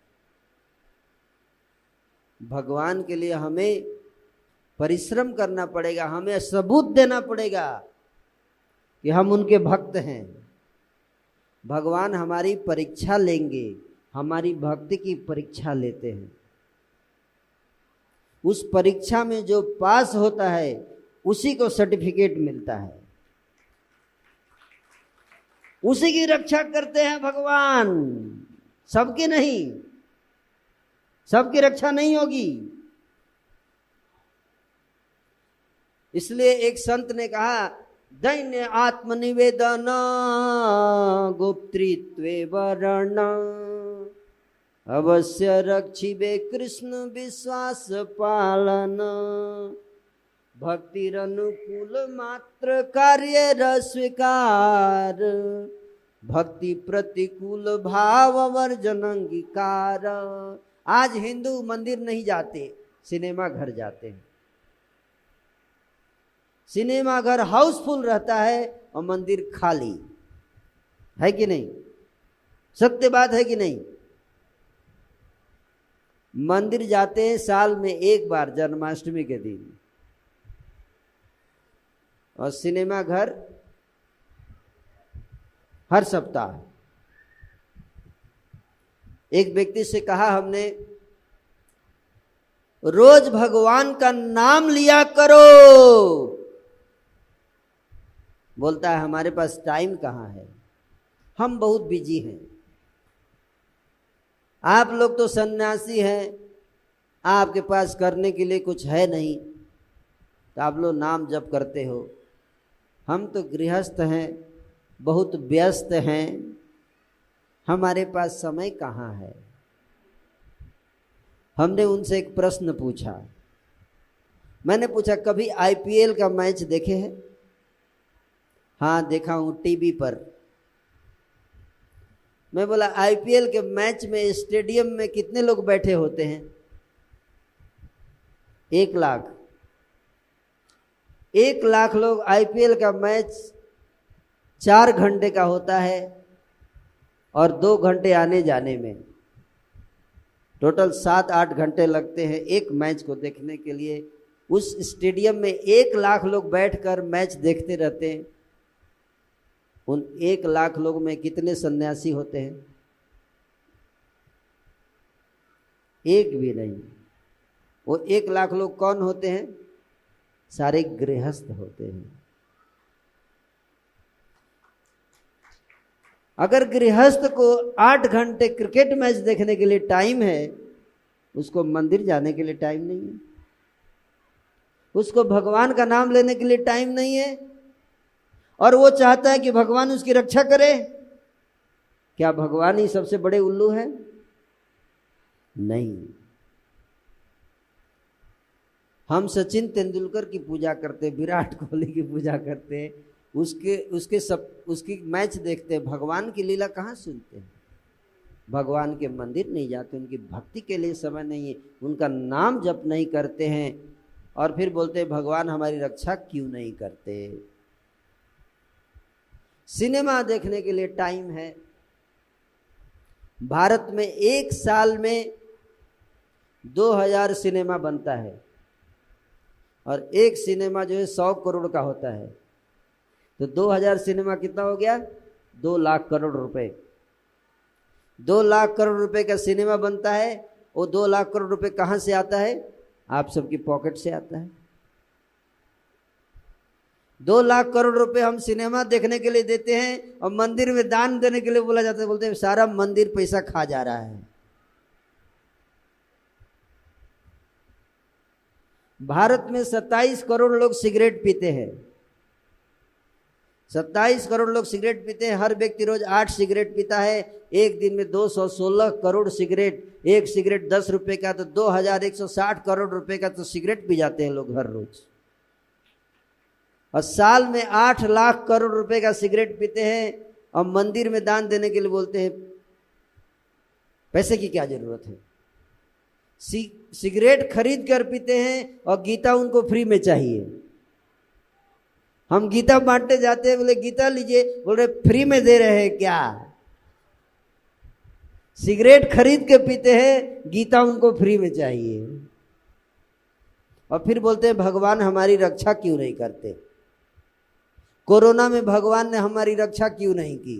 भगवान के लिए हमें परिश्रम करना पड़ेगा, हमें सबूत देना पड़ेगा कि हम उनके भक्त हैं। भगवान हमारी परीक्षा लेंगे, हमारी भक्ति की परीक्षा लेते हैं। उस परीक्षा में जो पास होता है उसी को सर्टिफिकेट मिलता है, उसी की रक्षा करते हैं भगवान, सबकी नहीं, सबकी रक्षा नहीं होगी। इसलिए एक संत ने कहा, दैन्य आत्मनिवेदन गुप्तृत्वे वरण अवश्य रक्षिबे कृष्ण विश्वास पालन भक्तिरनुकूल मात्र कार्य रस्वीकार भक्ति प्रतिकूल भाव वर्जन अंगीकार। आज हिंदू मंदिर नहीं जाते, सिनेमा घर जाते हैं। सिनेमा घर हाउसफुल रहता है और मंदिर खाली है कि नहीं? सत्य बात है कि नहीं? मंदिर जाते हैं साल में एक बार, जन्माष्टमी के दिन, और सिनेमा घर हर सप्ताह। एक व्यक्ति से कहा हमने, रोज भगवान का नाम लिया करो। बोलता है हमारे पास टाइम कहाँ है, हम बहुत बिजी हैं। आप लोग तो सन्यासी हैं, आपके पास करने के लिए कुछ है नहीं, तो आप लोग नाम जप करते हो। हम तो गृहस्थ हैं, बहुत व्यस्त हैं, हमारे पास समय कहाँ है। हमने उनसे एक प्रश्न पूछा, मैंने पूछा कभी आईपीएल का मैच देखे हैं? हाँ देखा हूँ टीवी पर। मैं बोला आईपीएल के मैच में स्टेडियम में कितने लोग बैठे होते हैं? 1 लाख। 1 लाख लोग। आईपीएल का मैच 4 घंटे का होता है और 2 घंटे आने जाने में, टोटल 7-8 घंटे लगते हैं एक मैच को देखने के लिए। उस स्टेडियम में 1 लाख लोग बैठकर मैच देखते रहते हैं। उन 1 लाख लोग में कितने सन्यासी होते हैं? एक भी नहीं। वो 1 लाख लोग कौन होते हैं? सारे गृहस्थ होते हैं। अगर गृहस्थ को 8 घंटे क्रिकेट मैच देखने के लिए टाइम है, उसको मंदिर जाने के लिए टाइम नहीं है, उसको भगवान का नाम लेने के लिए टाइम नहीं है, और वो चाहता है कि भगवान उसकी रक्षा करे। क्या भगवान ही सबसे बड़े उल्लू हैं? नहीं। हम सचिन तेंदुलकर की पूजा करते, विराट कोहली की पूजा करते, उसकी मैच देखते, भगवान की लीला कहाँ सुनते हैं? भगवान के मंदिर नहीं जाते, उनकी भक्ति के लिए समय नहीं है, उनका नाम जप नहीं करते हैं, और फिर बोलते भगवान हमारी रक्षा क्यों नहीं करते। सिनेमा देखने के लिए टाइम है। भारत में 1 साल में 2000 सिनेमा बनता है, और एक सिनेमा जो है 100 करोड़ का होता है, तो 2000 सिनेमा कितना हो गया? 2 लाख करोड़ रुपए। 2 लाख करोड़ रुपए का सिनेमा बनता है। वो 2 लाख करोड़ रुपए कहाँ से आता है? आप सबकी पॉकेट से आता है। 2 लाख करोड़ रुपए हम सिनेमा देखने के लिए देते हैं, और मंदिर में दान देने के लिए बोला जाता है, बोलते हैं सारा मंदिर पैसा खा जा रहा है। भारत में 27 करोड़ लोग सिगरेट पीते हैं। 27 करोड़ लोग सिगरेट पीते हैं। हर व्यक्ति रोज 8 सिगरेट पीता है। एक दिन में 216 करोड़ सिगरेट। एक सिगरेट 10 रुपए का, तो 2160 करोड़ रुपए का तो सिगरेट पी जाते हैं लोग हर रोज। और साल में 8 लाख करोड़ रुपए का सिगरेट पीते हैं, और मंदिर में दान देने के लिए बोलते हैं पैसे की क्या जरूरत है। सिगरेट खरीद कर पीते हैं, और गीता उनको फ्री में चाहिए। हम गीता बांटने जाते हैं, बोले गीता लीजिए, बोल रहे फ्री में दे रहे हैं क्या। सिगरेट खरीद के पीते हैं, गीता उनको फ्री में चाहिए, और फिर बोलते हैं भगवान हमारी रक्षा क्यों नहीं करते। कोरोना में भगवान ने हमारी रक्षा क्यों नहीं की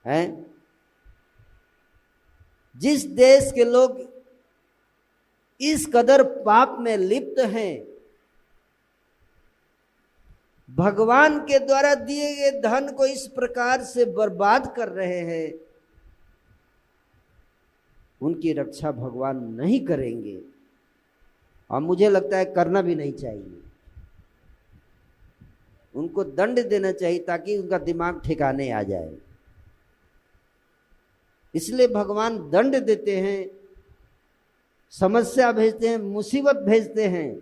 है? जिस देश के लोग इस कदर पाप में लिप्त हैं, भगवान के द्वारा दिए गए धन को इस प्रकार से बर्बाद कर रहे हैं, उनकी रक्षा भगवान नहीं करेंगे और मुझे लगता है करना भी नहीं चाहिए। उनको दंड देना चाहिए ताकि उनका दिमाग ठिकाने आ जाए। इसलिए भगवान दंड देते हैं, समस्या भेजते हैं, मुसीबत भेजते हैं।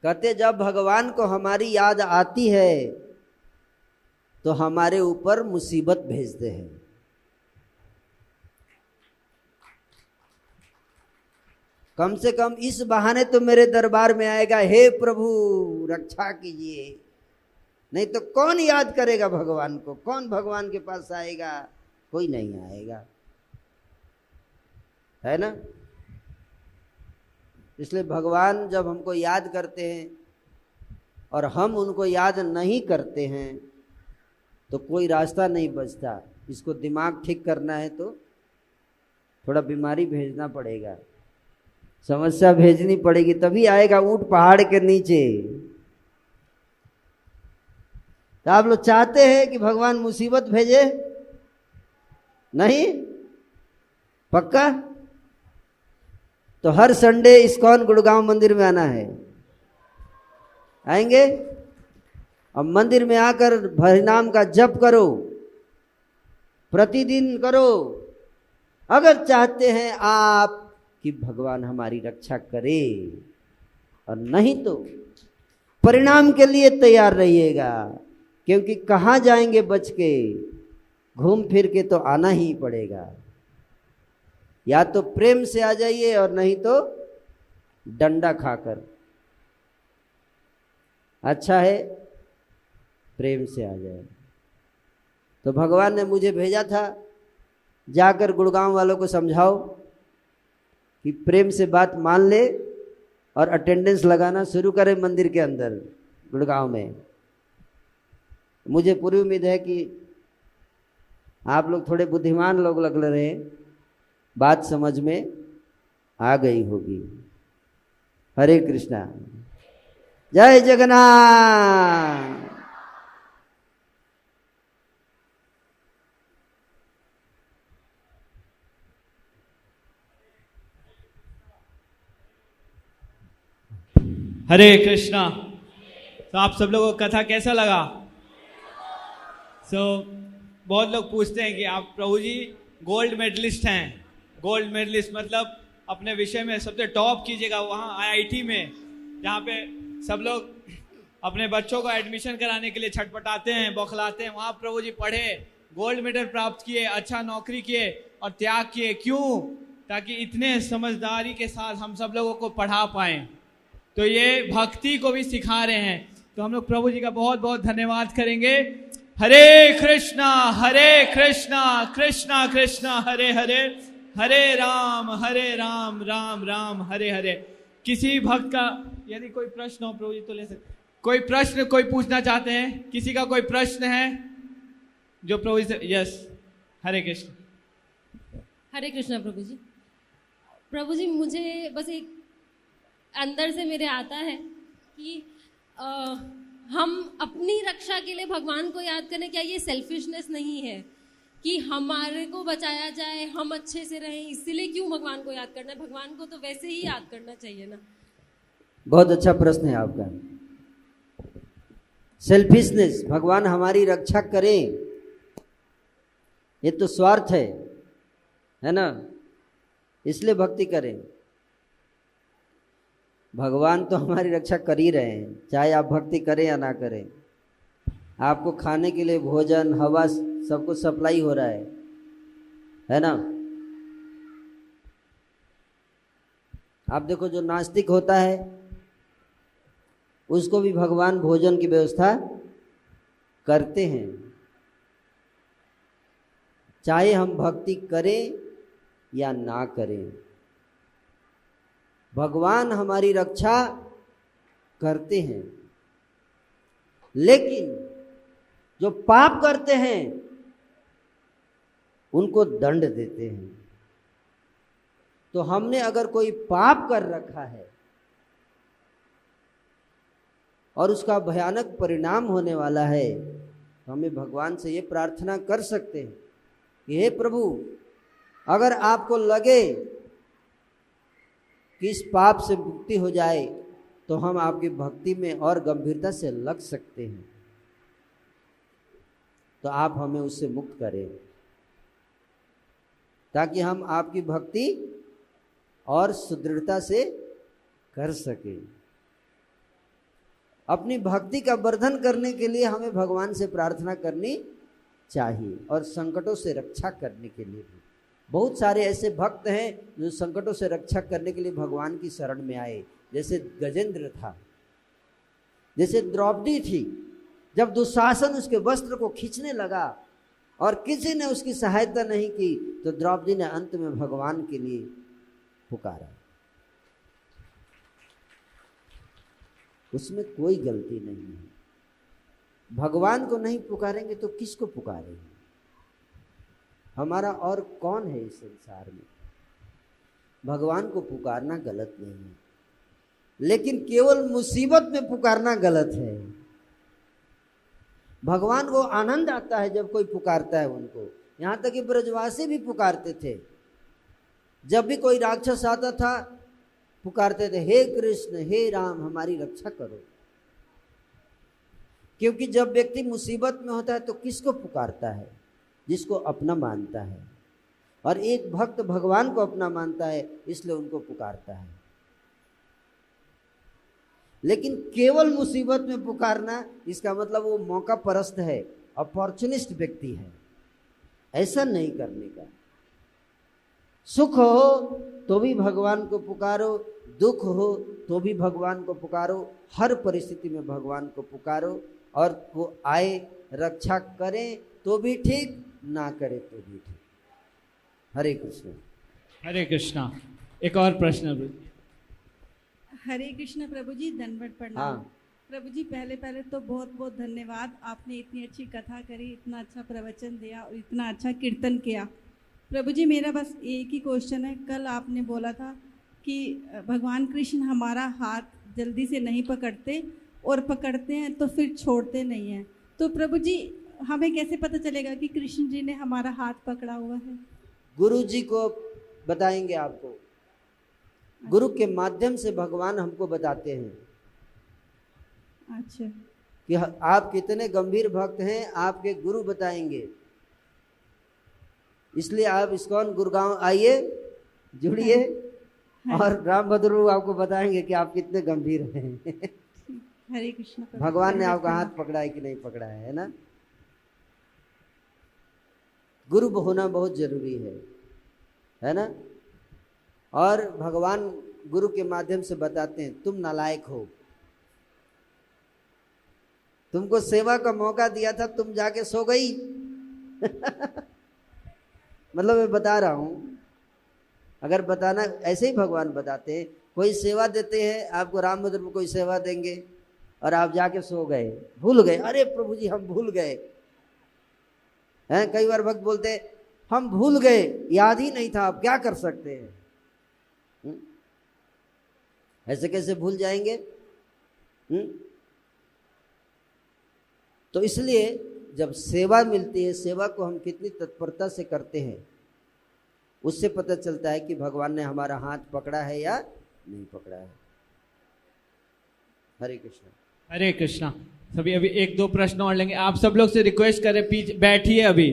कहते जब भगवान को हमारी याद आती है तो हमारे ऊपर मुसीबत भेजते हैं। कम से कम इस बहाने तो मेरे दरबार में आएगा, हे प्रभु रक्षा कीजिए। नहीं तो कौन याद करेगा भगवान को? कौन भगवान के पास आएगा? कोई नहीं आएगा, है ना। इसलिए भगवान जब हमको याद करते हैं और हम उनको याद नहीं करते हैं तो कोई रास्ता नहीं बचता। इसको दिमाग ठीक करना है तो थोड़ा बीमारी भेजना पड़ेगा, समस्या भेजनी पड़ेगी, तभी आएगा ऊंट पहाड़ के नीचे। तो आप लोग चाहते हैं कि भगवान मुसीबत भेजे? नहीं, पक्का? तो हर संडे इस्कॉन गुड़गांव मंदिर में आना है। आएंगे? अब मंदिर में आकर हरिनाम का जप करो, प्रतिदिन करो, अगर चाहते हैं आप कि भगवान हमारी रक्षा करे। और नहीं तो परिणाम के लिए तैयार रहिएगा, क्योंकि कहाँ जाएंगे बच के? घूम फिर के तो आना ही पड़ेगा। या तो प्रेम से आ जाइए और नहीं तो डंडा खाकर। अच्छा है प्रेम से आ जाए। तो भगवान ने मुझे भेजा था, जाकर गुड़गांव वालों को समझाओ कि प्रेम से बात मान ले और अटेंडेंस लगाना शुरू करें मंदिर के अंदर गुड़गांव में। मुझे पूरी उम्मीद है कि आप लोग थोड़े बुद्धिमान लोग लग रहे हैं, बात समझ में आ गई होगी। हरे कृष्णा, जय जगन्नाथ। हरे कृष्णा। तो आप सब लोगों को कथा कैसा लगा? बहुत लोग पूछते हैं कि आप प्रभु जी गोल्ड मेडलिस्ट हैं। गोल्ड मेडलिस्ट मतलब अपने विषय में सबसे टॉप की जगह वहाँ आईआईटी में, जहाँ पे सब लोग अपने बच्चों को एडमिशन कराने के लिए छटपटाते हैं, बौखलाते हैं, वहाँ प्रभु जी पढ़े, गोल्ड मेडल प्राप्त किए, अच्छा नौकरी किए और त्याग किए। क्यों? ताकि इतने समझदारी के साथ हम सब लोगों को पढ़ा पाएं। तो ये भक्ति को भी सिखा रहे हैं। तो हम लोग प्रभु जी का बहुत बहुत धन्यवाद करेंगे। हरे कृष्णा कृष्णा कृष्णा हरे हरे, हरे राम राम राम हरे हरे। किसी भक्त का यदि कोई प्रश्न हो प्रभु जी तो ले सकते। कोई प्रश्न कोई पूछना चाहते हैं? किसी का कोई प्रश्न है जो प्रभु जी से? यस, हरे कृष्ण। हरे कृष्णा प्रभु जी। प्रभु जी मुझे बस एक अंदर से मेरे आता है कि हम अपनी रक्षा के लिए भगवान को याद करें। क्या ये सेल्फिशनेस नहीं है कि हमारे को बचाया जाए, हम अच्छे से रहें, इसीलिए क्यों भगवान को याद करना है? भगवान को तो वैसे ही याद करना चाहिए ना। बहुत अच्छा प्रश्न है आपका। सेल्फिशनेस, भगवान हमारी रक्षा करें, ये तो स्वार्थ है ना, इसलिए भक्ति करें। भगवान तो हमारी रक्षा कर ही रहे हैं, चाहे आप भक्ति करें या ना करें। आपको खाने के लिए भोजन, हवा सब कुछ सप्लाई हो रहा है ना। आप देखो जो नास्तिक होता है उसको भी भगवान भोजन की व्यवस्था करते हैं, चाहे हम भक्ति करें या ना करें। भगवान हमारी रक्षा करते हैं, लेकिन जो पाप करते हैं उनको दंड देते हैं। तो हमने अगर कोई पाप कर रखा है और उसका भयानक परिणाम होने वाला है, तो हमें भगवान से ये प्रार्थना कर सकते हैं कि हे प्रभु, अगर आपको लगे कि इस पाप से मुक्ति हो जाए तो हम आपकी भक्ति में और गंभीरता से लग सकते हैं, तो आप हमें उससे मुक्त करें ताकि हम आपकी भक्ति और सुदृढ़ता से कर सकें। अपनी भक्ति का वर्धन करने के लिए हमें भगवान से प्रार्थना करनी चाहिए और संकटों से रक्षा करने के लिए भी। बहुत सारे ऐसे भक्त हैं जो संकटों से रक्षा करने के लिए भगवान की शरण में आए, जैसे गजेंद्र था, जैसे द्रौपदी थी। जब दुशासन उसके वस्त्र को खींचने लगा और किसी ने उसकी सहायता नहीं की, तो द्रौपदी ने अंत में भगवान के लिए पुकारा। उसमें कोई गलती नहीं है। भगवान को नहीं पुकारेंगे तो किसको पुकारेंगे? हमारा और कौन है इस संसार में? भगवान को पुकारना गलत नहीं है, लेकिन केवल मुसीबत में पुकारना गलत है। भगवान को आनंद आता है जब कोई पुकारता है उनको। यहाँ तक कि ब्रजवासी भी पुकारते थे। जब भी कोई राक्षस आता था पुकारते थे, हे कृष्ण, हे राम, हमारी रक्षा करो। क्योंकि जब व्यक्ति मुसीबत में होता है तो किसको पुकारता है? जिसको अपना मानता है। और एक भक्त भगवान को अपना मानता है, इसलिए उनको पुकारता है। लेकिन केवल मुसीबत में पुकारना, इसका मतलब वो मौका परस्त है, अपॉर्चुनिस्ट व्यक्ति है। ऐसा नहीं करने का। सुख हो तो भी भगवान को पुकारो, दुख हो तो भी भगवान को पुकारो। हर परिस्थिति में भगवान को पुकारो, और वो आए, रक्षा करें तो भी ठीक, ना करे तो भी ठीक। हरे कृष्ण। हरे कृष्णा। एक और प्रश्न। हरे कृष्ण प्रभु जी, दंडवत प्रणाम। हाँ। प्रभु जी, पहले तो बहुत बहुत धन्यवाद। आपने इतनी अच्छी कथा करी, इतना अच्छा प्रवचन दिया और इतना अच्छा कीर्तन किया। प्रभु जी, मेरा बस एक ही क्वेश्चन है। कल आपने बोला था कि भगवान कृष्ण हमारा हाथ जल्दी से नहीं पकड़ते, और पकड़ते हैं तो फिर छोड़ते नहीं हैं। तो प्रभु जी, हमें कैसे पता चलेगा कि कृष्ण जी ने हमारा हाथ पकड़ा हुआ है? गुरु जी को बताएंगे आपको। गुरु के माध्यम से भगवान हमको बताते हैं। अच्छा। कि आप कितने गंभीर भक्त हैं, आपके गुरु बताएंगे। इसलिए आप इस्कॉन गुड़गांव आइए, जुड़िए, और राम भद्रू आपको बताएंगे कि आप कितने गंभीर हैं। हरे कृष्ण। भगवान ने आपका हाथ पकड़ा है कि नहीं पकड़ा है ना? गुरु होना बहुत जरूरी है ना? और भगवान गुरु के माध्यम से बताते हैं, तुम नालायक हो, तुमको सेवा का मौका दिया था, तुम जाके सो गई। मतलब मैं बता रहा हूं, अगर बताना ऐसे ही भगवान बताते हैं। कोई सेवा देते हैं आपको, राम मंदिर में कोई सेवा देंगे और आप जाके सो गए, भूल गए, अरे प्रभु जी हम भूल गए हैं। कई बार भक्त बोलते हैं हम भूल गए, याद ही नहीं था, आप क्या कर सकते हैं? ऐसे कैसे भूल जाएंगे? तो इसलिए जब सेवा मिलती है, सेवा को हम कितनी तत्परता से करते हैं, उससे पता चलता है कि भगवान ने हमारा हाथ पकड़ा है या नहीं पकड़ा है। हरे कृष्ण। हरे कृष्णा। सभी अभी एक दो प्रश्न और लेंगे। आप सब लोग से रिक्वेस्ट करें, पीछे बैठिए, अभी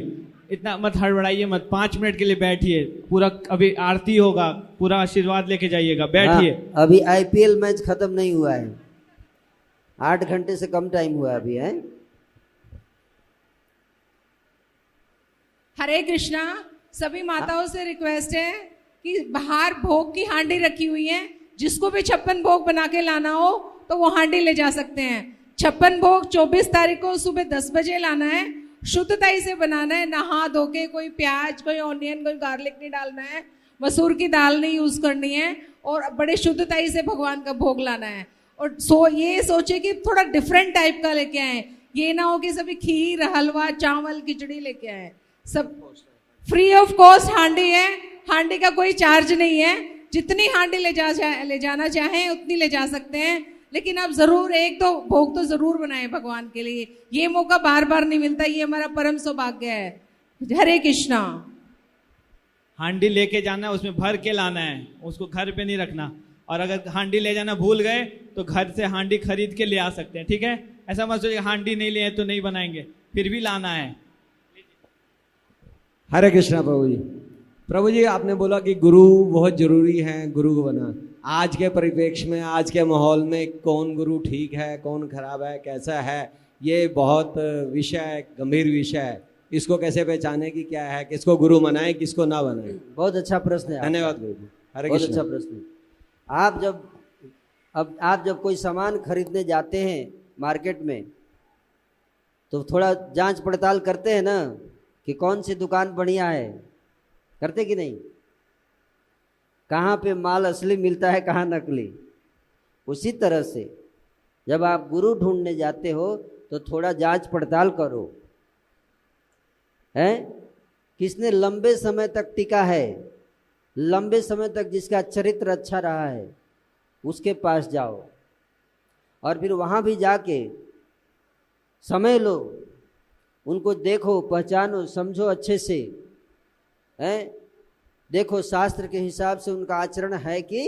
इतना मत हड़बड़ाइए मत, 5 मिनट के लिए बैठिए। पूरा अभी आरती होगा, पूरा आशीर्वाद लेके जाइएगा, बैठिए। हाँ, अभी IPL मैच खत्म नहीं हुआ है, 8 घंटे से कम टाइम हुआ अभी है। हरे कृष्णा। सभी माताओं से रिक्वेस्ट है कि बाहर भोग की हांडी रखी हुई है, जिसको भी 56 भोग बना के लाना हो तो वो हांडी ले जा सकते हैं। 56 भोग 24 तारीख को सुबह 10 बजे लाना है, शुद्धताई से बनाना है, नहा धो के, कोई प्याज, कोई ऑनियन, कोई गार्लिक नहीं डालना है, मसूर की दाल नहीं यूज करनी है, और बड़े शुद्धताई से भगवान का भोग लाना है। और ये सोचे कि थोड़ा डिफरेंट टाइप का लेके आए, ये ना हो कि सभी खीर, हलवा, चावल, खिचड़ी लेके आए। सब फ्री ऑफ कॉस्ट हांडी है, हांडी का कोई चार्ज नहीं है, जितनी हांडी ले जाना चाहें उतनी ले जा सकते हैं, लेकिन आप जरूर एक तो भोग तो जरूर बनाएं भगवान के लिए। ये मौका बार बार नहीं मिलता, ये हमारा परम सौभाग्य है। हरे कृष्णा। हांडी लेके जाना है, उसमें भर के लाना है, उसको घर पे नहीं रखना। और अगर हांडी ले जाना भूल गए तो घर से हांडी खरीद के ले आ सकते हैं, ठीक है? ऐसा मत सोचिए हांडी नहीं ले तो नहीं बनाएंगे, फिर भी लाना है। हरे कृष्णा प्रभु जी। प्रभु जी, आपने बोला कि गुरु बहुत जरूरी है, गुरु को बना। आज के परिप्रेक्ष्य में, आज के माहौल में कौन गुरु ठीक है, कौन खराब है, कैसा है, ये बहुत विषय, गंभीर विषय है। इसको कैसे पहचाने कि क्या है, किसको गुरु बनाए, किसको ना बनाए? बहुत अच्छा प्रश्न है। धन्यवाद गुरु जी। हरे बहुत कृष्णा। अच्छा प्रश्न है। आप जब कोई सामान खरीदने जाते हैं मार्केट में, तो थोड़ा जांच पड़ताल करते हैं ना कि कौन सी दुकान बढ़िया है, करते कि नहीं? कहाँ पे माल असली मिलता है, कहाँ नकली। उसी तरह से जब आप गुरु ढूंढने जाते हो तो थोड़ा जांच पड़ताल करो, हैं? किसने लंबे समय तक टिका है, लंबे समय तक जिसका चरित्र अच्छा रहा है, उसके पास जाओ। और फिर वहाँ भी जाके समय लो, उनको देखो, पहचानो, समझो अच्छे से, हैं? देखो शास्त्र के हिसाब से उनका आचरण है कि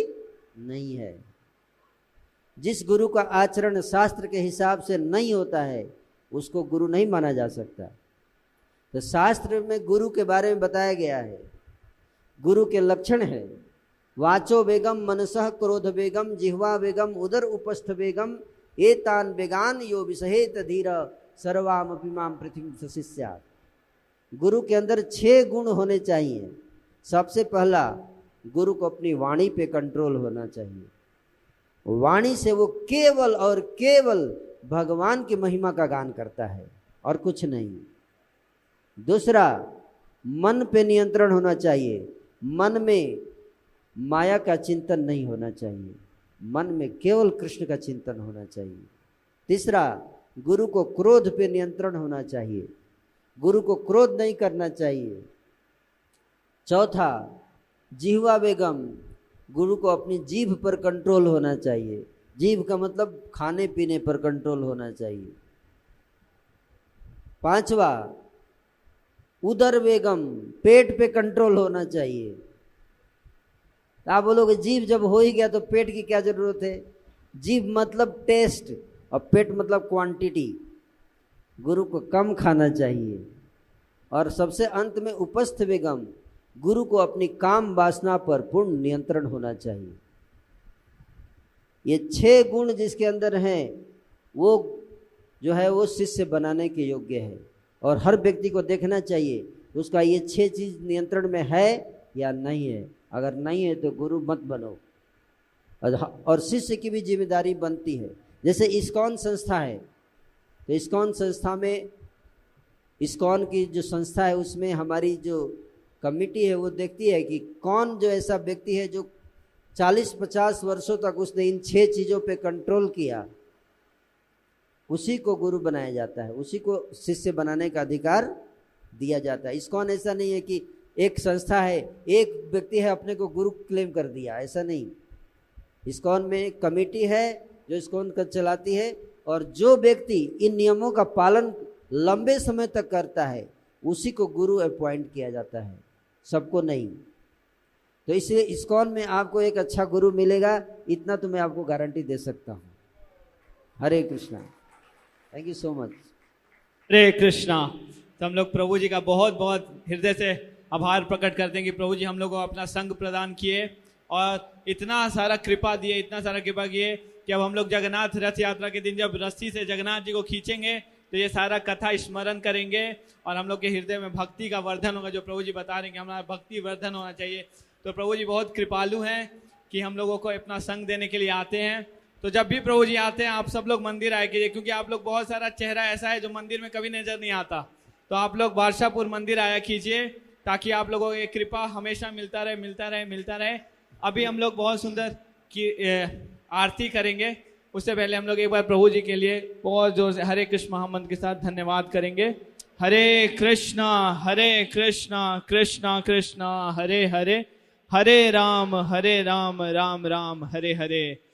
नहीं है। जिस गुरु का आचरण शास्त्र के हिसाब से नहीं होता है उसको गुरु नहीं माना जा सकता। तो शास्त्र में गुरु के बारे में बताया गया है, गुरु के लक्षण है वाचो वेगम मनसः क्रोध वेगम जिह्वा वेगम उदर उपस्थ वेगम एतान वेगान यो विसहेत धीर सर्वामपि माम पृथ्वी शिष्या। गुरु के अंदर 6 गुण होने चाहिए। सबसे पहला, गुरु को अपनी वाणी पे कंट्रोल होना चाहिए। वाणी से वो केवल और केवल भगवान की महिमा का गान करता है और कुछ नहीं। दूसरा, मन पे नियंत्रण होना चाहिए। मन में माया का चिंतन नहीं होना चाहिए, मन में केवल कृष्ण का चिंतन होना चाहिए। तीसरा, गुरु को क्रोध पे नियंत्रण होना चाहिए, गुरु को क्रोध नहीं करना चाहिए। चौथा, जिह्वा वेगम, गुरु को अपनी जीभ पर कंट्रोल होना चाहिए। जीभ का मतलब खाने पीने पर कंट्रोल होना चाहिए। पांचवा, उदर वेगम, पेट पे कंट्रोल होना चाहिए। आप बोलोगे जीभ जब हो ही गया तो पेट की क्या जरूरत है? जीभ मतलब टेस्ट और पेट मतलब क्वांटिटी। गुरु को कम खाना चाहिए। और सबसे अंत में उपस्थ वेगम, गुरु को अपनी काम वासना पर पूर्ण नियंत्रण होना चाहिए। ये 6 गुण जिसके अंदर हैं वो जो है वो शिष्य बनाने के योग्य है। और हर व्यक्ति को देखना चाहिए उसका ये 6 चीज नियंत्रण में है या नहीं है। अगर नहीं है तो गुरु मत बनो। और शिष्य की भी जिम्मेदारी बनती है। जैसे इस्कॉन संस्था है तो इस्कॉन संस्था में, इस्कॉन की जो संस्था है उसमें हमारी जो कमिटी है वो देखती है कि कौन जो ऐसा व्यक्ति है जो 40-50 वर्षों तक उसने इन 6 चीज़ों पे कंट्रोल किया, उसी को गुरु बनाया जाता है, उसी को शिष्य बनाने का अधिकार दिया जाता है। इस्कॉन ऐसा नहीं है कि एक संस्था है, एक व्यक्ति है अपने को गुरु क्लेम कर दिया, ऐसा नहीं। इस्कॉन में एक कमेटी है जो इस्कॉन का चलाती है, और जो व्यक्ति इन नियमों का पालन लंबे समय तक करता है उसी को गुरु अपॉइंट किया जाता है, सबको नहीं। तो इसलिए इस्कॉन में आपको एक अच्छा गुरु मिलेगा, इतना तो मैं आपको गारंटी दे सकता हूँ। Hare Krishna. Thank you so much. Hare Krishna. तो हम लोग प्रभु जी का बहुत बहुत हृदय से आभार प्रकट करते हैं कि प्रभु जी हम लोग को अपना संग प्रदान किए और इतना सारा कृपा दिए, इतना सारा कृपा किए कि अब हम लोग जगन्नाथ रथ यात्रा के दिन जब रस्सी से जगन्नाथ जी को खींचेंगे तो ये सारा कथा स्मरण करेंगे और हम लोग के हृदय में भक्ति का वर्धन होगा। जो प्रभु जी बता रहे हैं कि हमारा भक्ति वर्धन होना चाहिए। तो प्रभु जी बहुत कृपालु हैं कि हम लोगों को अपना संग देने के लिए आते हैं। तो जब भी प्रभु जी आते हैं आप सब लोग मंदिर आए कीजिए, क्योंकि आप लोग बहुत सारा चेहरा ऐसा है जो मंदिर में कभी नजर नहीं आता। तो आप लोग बादशाहपुर मंदिर आया कीजिए ताकि आप लोगों को ये कृपा हमेशा मिलता रहे, मिलता रहे, मिलता रहे। अभी हम लोग बहुत सुंदर की आरती करेंगे, उससे पहले हम लोग एक बार प्रभु जी के लिए बहुत जोर से हरे कृष्ण महामंत्र के साथ धन्यवाद करेंगे। हरे कृष्णा कृष्णा कृष्णा हरे हरे, हरे राम राम राम हरे हरे।